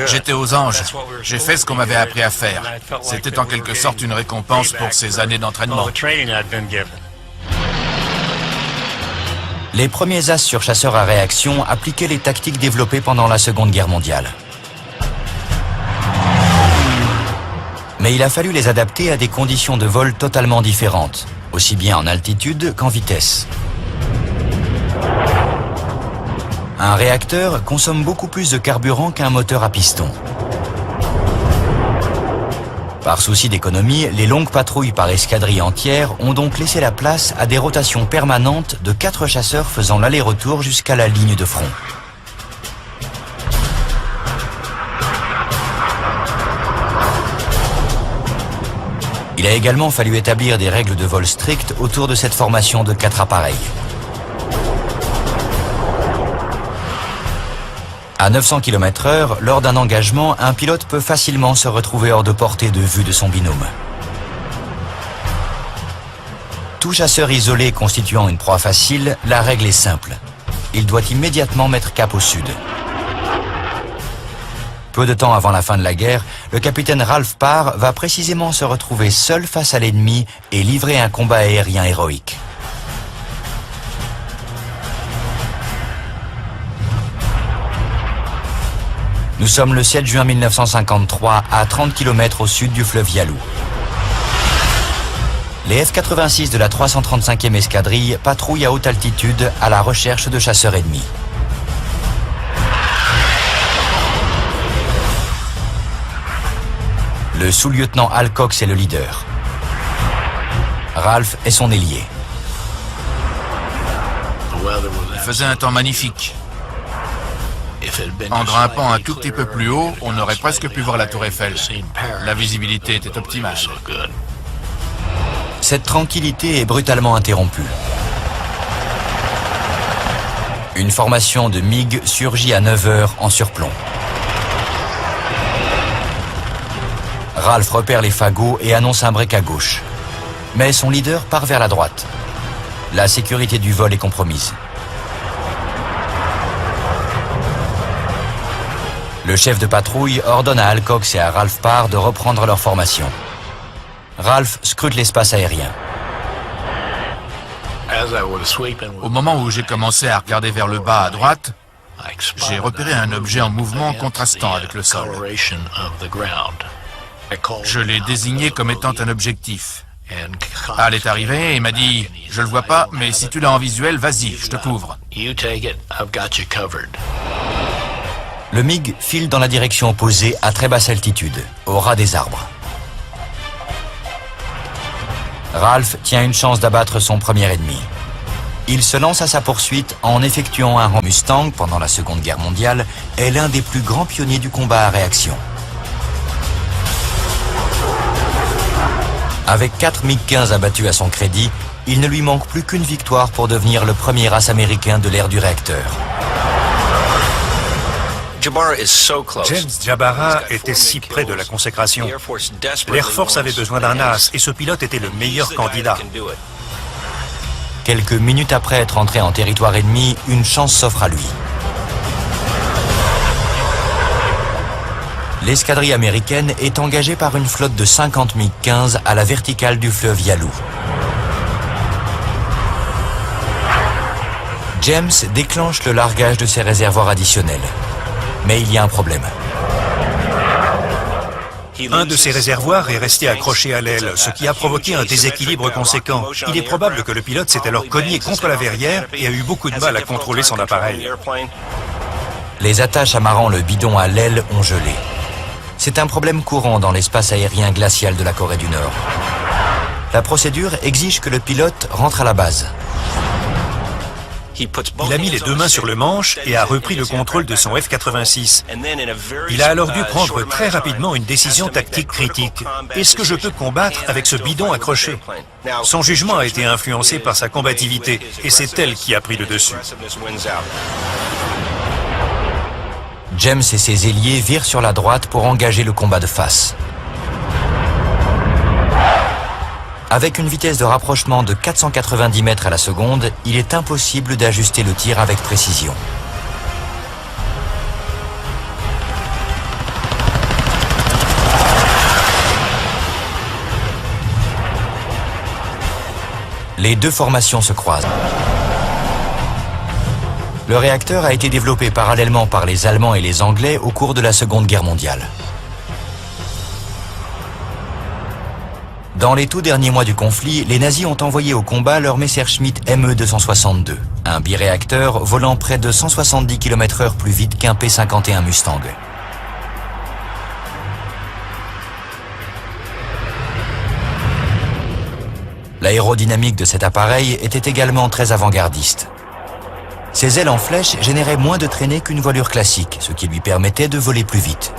J'étais aux anges. J'ai fait ce qu'on m'avait appris à faire. C'était en quelque sorte une récompense pour ces années d'entraînement. Les premiers as surchasseurs à réaction appliquaient les tactiques développées pendant la Seconde Guerre mondiale. Mais il a fallu les adapter à des conditions de vol totalement différentes, aussi bien en altitude qu'en vitesse. Un réacteur consomme beaucoup plus de carburant qu'un moteur à piston. Par souci d'économie, les longues patrouilles par escadrille entière ont donc laissé la place à des rotations permanentes de 4 chasseurs faisant l'aller-retour jusqu'à la ligne de front. Il a également fallu établir des règles de vol strictes autour de cette formation de 4 appareils. À 900 km/h, lors d'un engagement, un pilote peut facilement se retrouver hors de portée de vue de son binôme. Tout chasseur isolé constituant une proie facile, la règle est simple. Il doit immédiatement mettre cap au sud. Peu de temps avant la fin de la guerre, le capitaine Ralph Parr va précisément se retrouver seul face à l'ennemi et livrer un combat aérien héroïque. Nous sommes le 7 juin 1953, à 30 km au sud du fleuve Yalu. Les F-86 de la 335e escadrille patrouillent à haute altitude à la recherche de chasseurs ennemis. Le sous-lieutenant Al Cox est le leader. Ralph est son ailier. Il faisait un temps magnifique. En grimpant un tout petit peu plus haut, on aurait presque pu voir la tour Eiffel. La visibilité était optimale. Cette tranquillité est brutalement interrompue. Une formation de MiG surgit à 9 h en surplomb. Ralph repère les fagots et annonce un break à gauche. Mais son leader part vers la droite. La sécurité du vol est compromise. Le chef de patrouille ordonne à Al Cox et à Ralph Parr de reprendre leur formation. Ralph scrute l'espace aérien. Au moment où j'ai commencé à regarder vers le bas à droite, j'ai repéré un objet en mouvement contrastant avec le sol. Je l'ai désigné comme étant un objectif. Al est arrivé et m'a dit « Je le vois pas, mais si tu l'as en visuel, vas-y, je te couvre. » Le MiG file dans la direction opposée à très basse altitude, au ras des arbres. Ralph tient une chance d'abattre son premier ennemi. Il se lance à sa poursuite en effectuant un rang. Mustang, pendant la Seconde Guerre mondiale, est l'un des plus grands pionniers du combat à réaction. Avec 4 MiG-15 abattus à son crédit, il ne lui manque plus qu'une victoire pour devenir le premier as américain de l'ère du réacteur. James Jabara était si près de la consécration. L'Air Force avait besoin d'un as et ce pilote était le meilleur candidat. Quelques minutes après être entré en territoire ennemi, une chance s'offre à lui. L'escadrille américaine est engagée par une flotte de 50 MiG-15 à la verticale du fleuve Yalu. James déclenche le largage de ses réservoirs additionnels. Mais il y a un problème. Un de ces réservoirs est resté accroché à l'aile, ce qui a provoqué un déséquilibre conséquent. Il est probable que le pilote s'est alors cogné contre la verrière et a eu beaucoup de mal à contrôler son appareil. Les attaches amarrant le bidon à l'aile ont gelé. C'est un problème courant dans l'espace aérien glacial de la Corée du Nord. La procédure exige que le pilote rentre à la base. Il a mis les deux mains sur le manche et a repris le contrôle de son F-86. Il a alors dû prendre très rapidement une décision tactique critique. Est-ce que je peux combattre avec ce bidon accroché? Son jugement a été influencé par sa combativité et c'est elle qui a pris le dessus. James et ses ailiers virent sur la droite pour engager le combat de face. Avec une vitesse de rapprochement de 490 mètres à la seconde, il est impossible d'ajuster le tir avec précision. Les deux formations se croisent. Le réacteur a été développé parallèlement par les Allemands et les Anglais au cours de la Seconde Guerre mondiale. Dans les tout derniers mois du conflit, les nazis ont envoyé au combat leur Messerschmitt Me-262, un biréacteur volant près de 170 km/h plus vite qu'un P-51 Mustang. L'aérodynamique de cet appareil était également très avant-gardiste. Ses ailes en flèche généraient moins de traînées qu'une voilure classique, ce qui lui permettait de voler plus vite.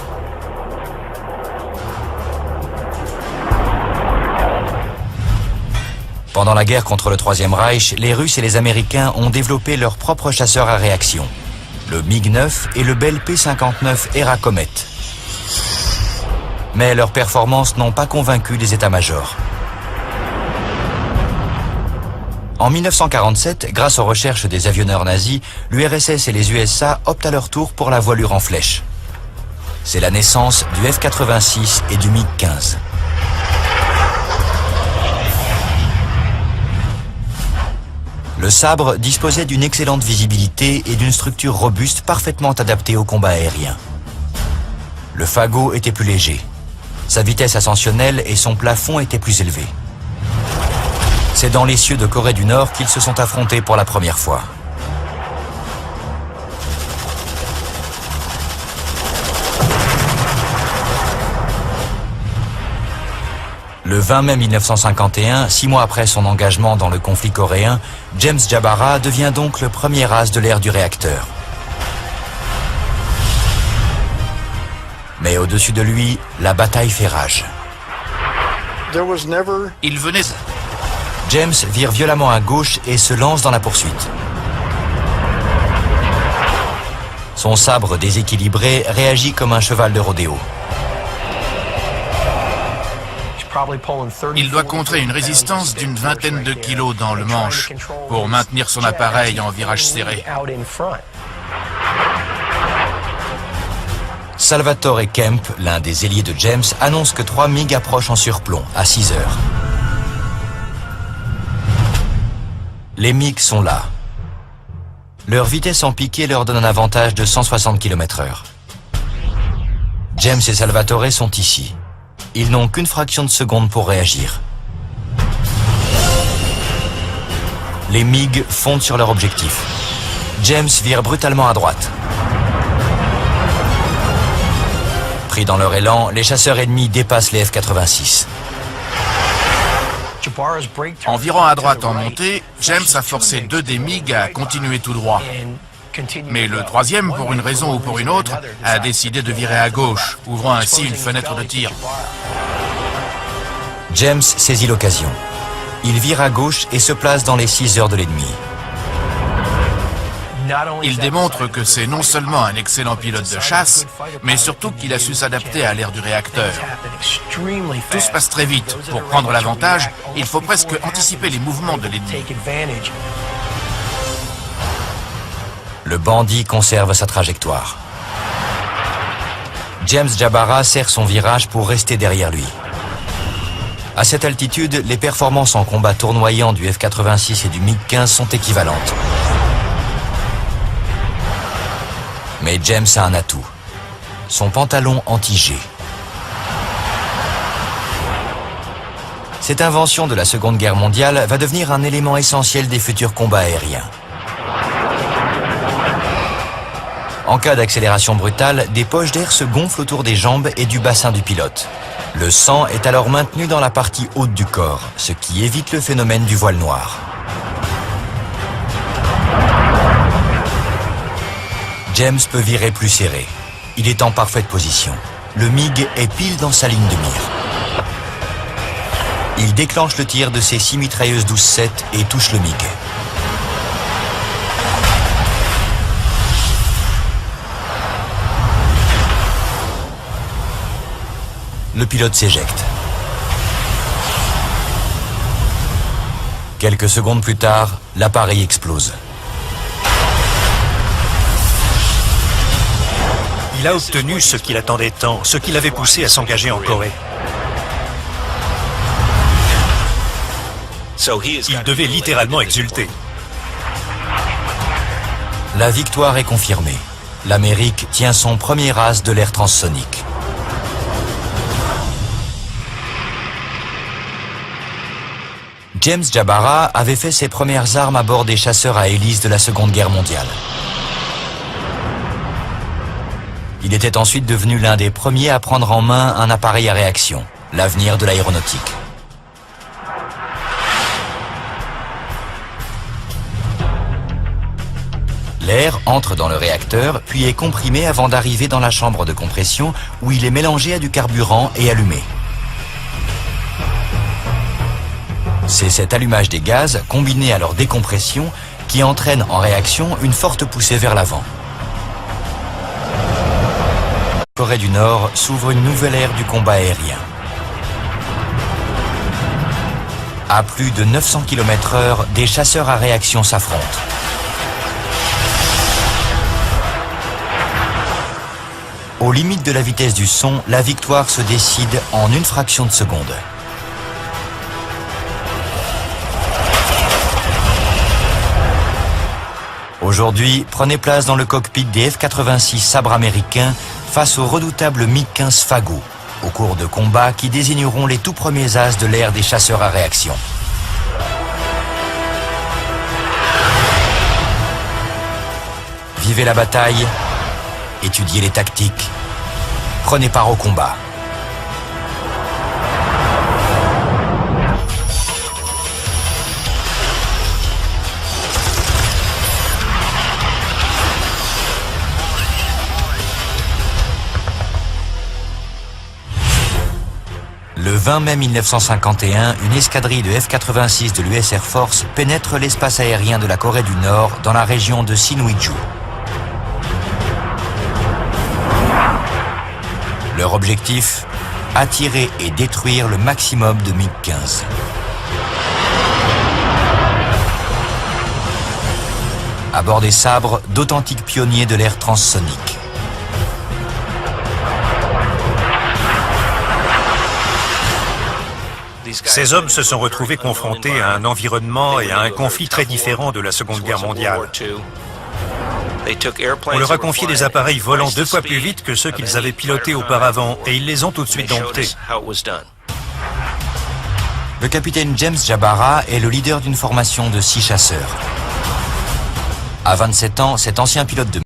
Pendant la guerre contre le Troisième Reich, les Russes et les Américains ont développé leurs propres chasseurs à réaction, le MiG-9 et le Bell P-59 Era Comet. Mais leurs performances n'ont pas convaincu les états-majors. En 1947, grâce aux recherches des avionneurs nazis, l'URSS et les USA optent à leur tour pour la voilure en flèche. C'est la naissance du F-86 et du MiG-15. Le sabre disposait d'une excellente visibilité et d'une structure robuste parfaitement adaptée au combat aérien. Le fagot était plus léger. Sa vitesse ascensionnelle et son plafond étaient plus élevés. C'est dans les cieux de Corée du Nord qu'ils se sont affrontés pour la première fois. Le 20 mai 1951, 6 mois après son engagement dans le conflit coréen, James Jabara devient donc le premier as de l'ère du réacteur. Mais au-dessus de lui, la bataille fait rage. Il venait... James vire violemment à gauche et se lance dans la poursuite. Son sabre déséquilibré réagit comme un cheval de rodéo. Il doit contrer une résistance d'une vingtaine de kilos dans le manche pour maintenir son appareil en virage serré. Salvatore Kemp, l'un des ailiers de James, annonce que 3 MiG approchent en surplomb à 6 heures. Les MiG sont là. Leur vitesse en piqué leur donne un avantage de 160 km/h. James et Salvatore sont ici. Ils n'ont qu'une fraction de seconde pour réagir. Les MiG fondent sur leur objectif. James vire brutalement à droite. Pris dans leur élan, les chasseurs ennemis dépassent les F-86. En virant à droite en montée, James a forcé 2 des MiG à continuer tout droit. Mais le troisième, pour une raison ou pour une autre, a décidé de virer à gauche, ouvrant ainsi une fenêtre de tir. James saisit l'occasion. Il vire à gauche et se place dans les 6 heures de l'ennemi. Il démontre que c'est non seulement un excellent pilote de chasse, mais surtout qu'il a su s'adapter à l'ère du réacteur. Tout se passe très vite. Pour prendre l'avantage, il faut presque anticiper les mouvements de l'ennemi. Le bandit conserve sa trajectoire. James Jabara serre son virage pour rester derrière lui. À cette altitude, les performances en combat tournoyant du F-86 et du MiG-15 sont équivalentes. Mais James a un atout. Son pantalon anti-G. Cette invention de la Seconde Guerre mondiale va devenir un élément essentiel des futurs combats aériens. En cas d'accélération brutale, des poches d'air se gonflent autour des jambes et du bassin du pilote. Le sang est alors maintenu dans la partie haute du corps, ce qui évite le phénomène du voile noir. James peut virer plus serré. Il est en parfaite position. Le MiG est pile dans sa ligne de mire. Il déclenche le tir de ses 6 mitrailleuses 12-7 et touche le MiG. Le pilote s'éjecte. Quelques secondes plus tard, l'appareil explose. Il a obtenu ce qu'il attendait tant, ce qui l'avait poussé à s'engager en Corée. Il devait littéralement exulter. La victoire est confirmée. L'Amérique tient son premier as de l'ère transsonique. James Jabara avait fait ses premières armes à bord des chasseurs à hélice de la Seconde Guerre mondiale. Il était ensuite devenu l'un des premiers à prendre en main un appareil à réaction, l'avenir de l'aéronautique. L'air entre dans le réacteur, puis est comprimé avant d'arriver dans la chambre de compression où il est mélangé à du carburant et allumé. C'est cet allumage des gaz, combiné à leur décompression, qui entraîne en réaction une forte poussée vers l'avant. La Corée du Nord s'ouvre une nouvelle ère du combat aérien. À plus de 900 km/h, des chasseurs à réaction s'affrontent. Aux limites de la vitesse du son, la victoire se décide en une fraction de seconde. Aujourd'hui, prenez place dans le cockpit des F-86 sabres américains face aux redoutables MiG-15 Fago, au cours de combats qui désigneront les tout premiers as de l'ère des chasseurs à réaction. Vivez la bataille, étudiez les tactiques, prenez part au combat. Le 20 mai 1951, une escadrille de F-86 de l'US Air Force pénètre l'espace aérien de la Corée du Nord dans la région de Sinŭiju. Leur objectif, attirer et détruire le maximum de MiG-15. À bord des sabres, d'authentiques pionniers de l'ère transsonique. Ces hommes se sont retrouvés confrontés à un environnement et à un conflit très différent de la Seconde Guerre mondiale. On leur a confié des appareils volant 2 fois plus vite que ceux qu'ils avaient pilotés auparavant et ils les ont tout de suite domptés. Le capitaine James Jabara est le leader d'une formation de 6 chasseurs. À 27 ans, cet ancien pilote de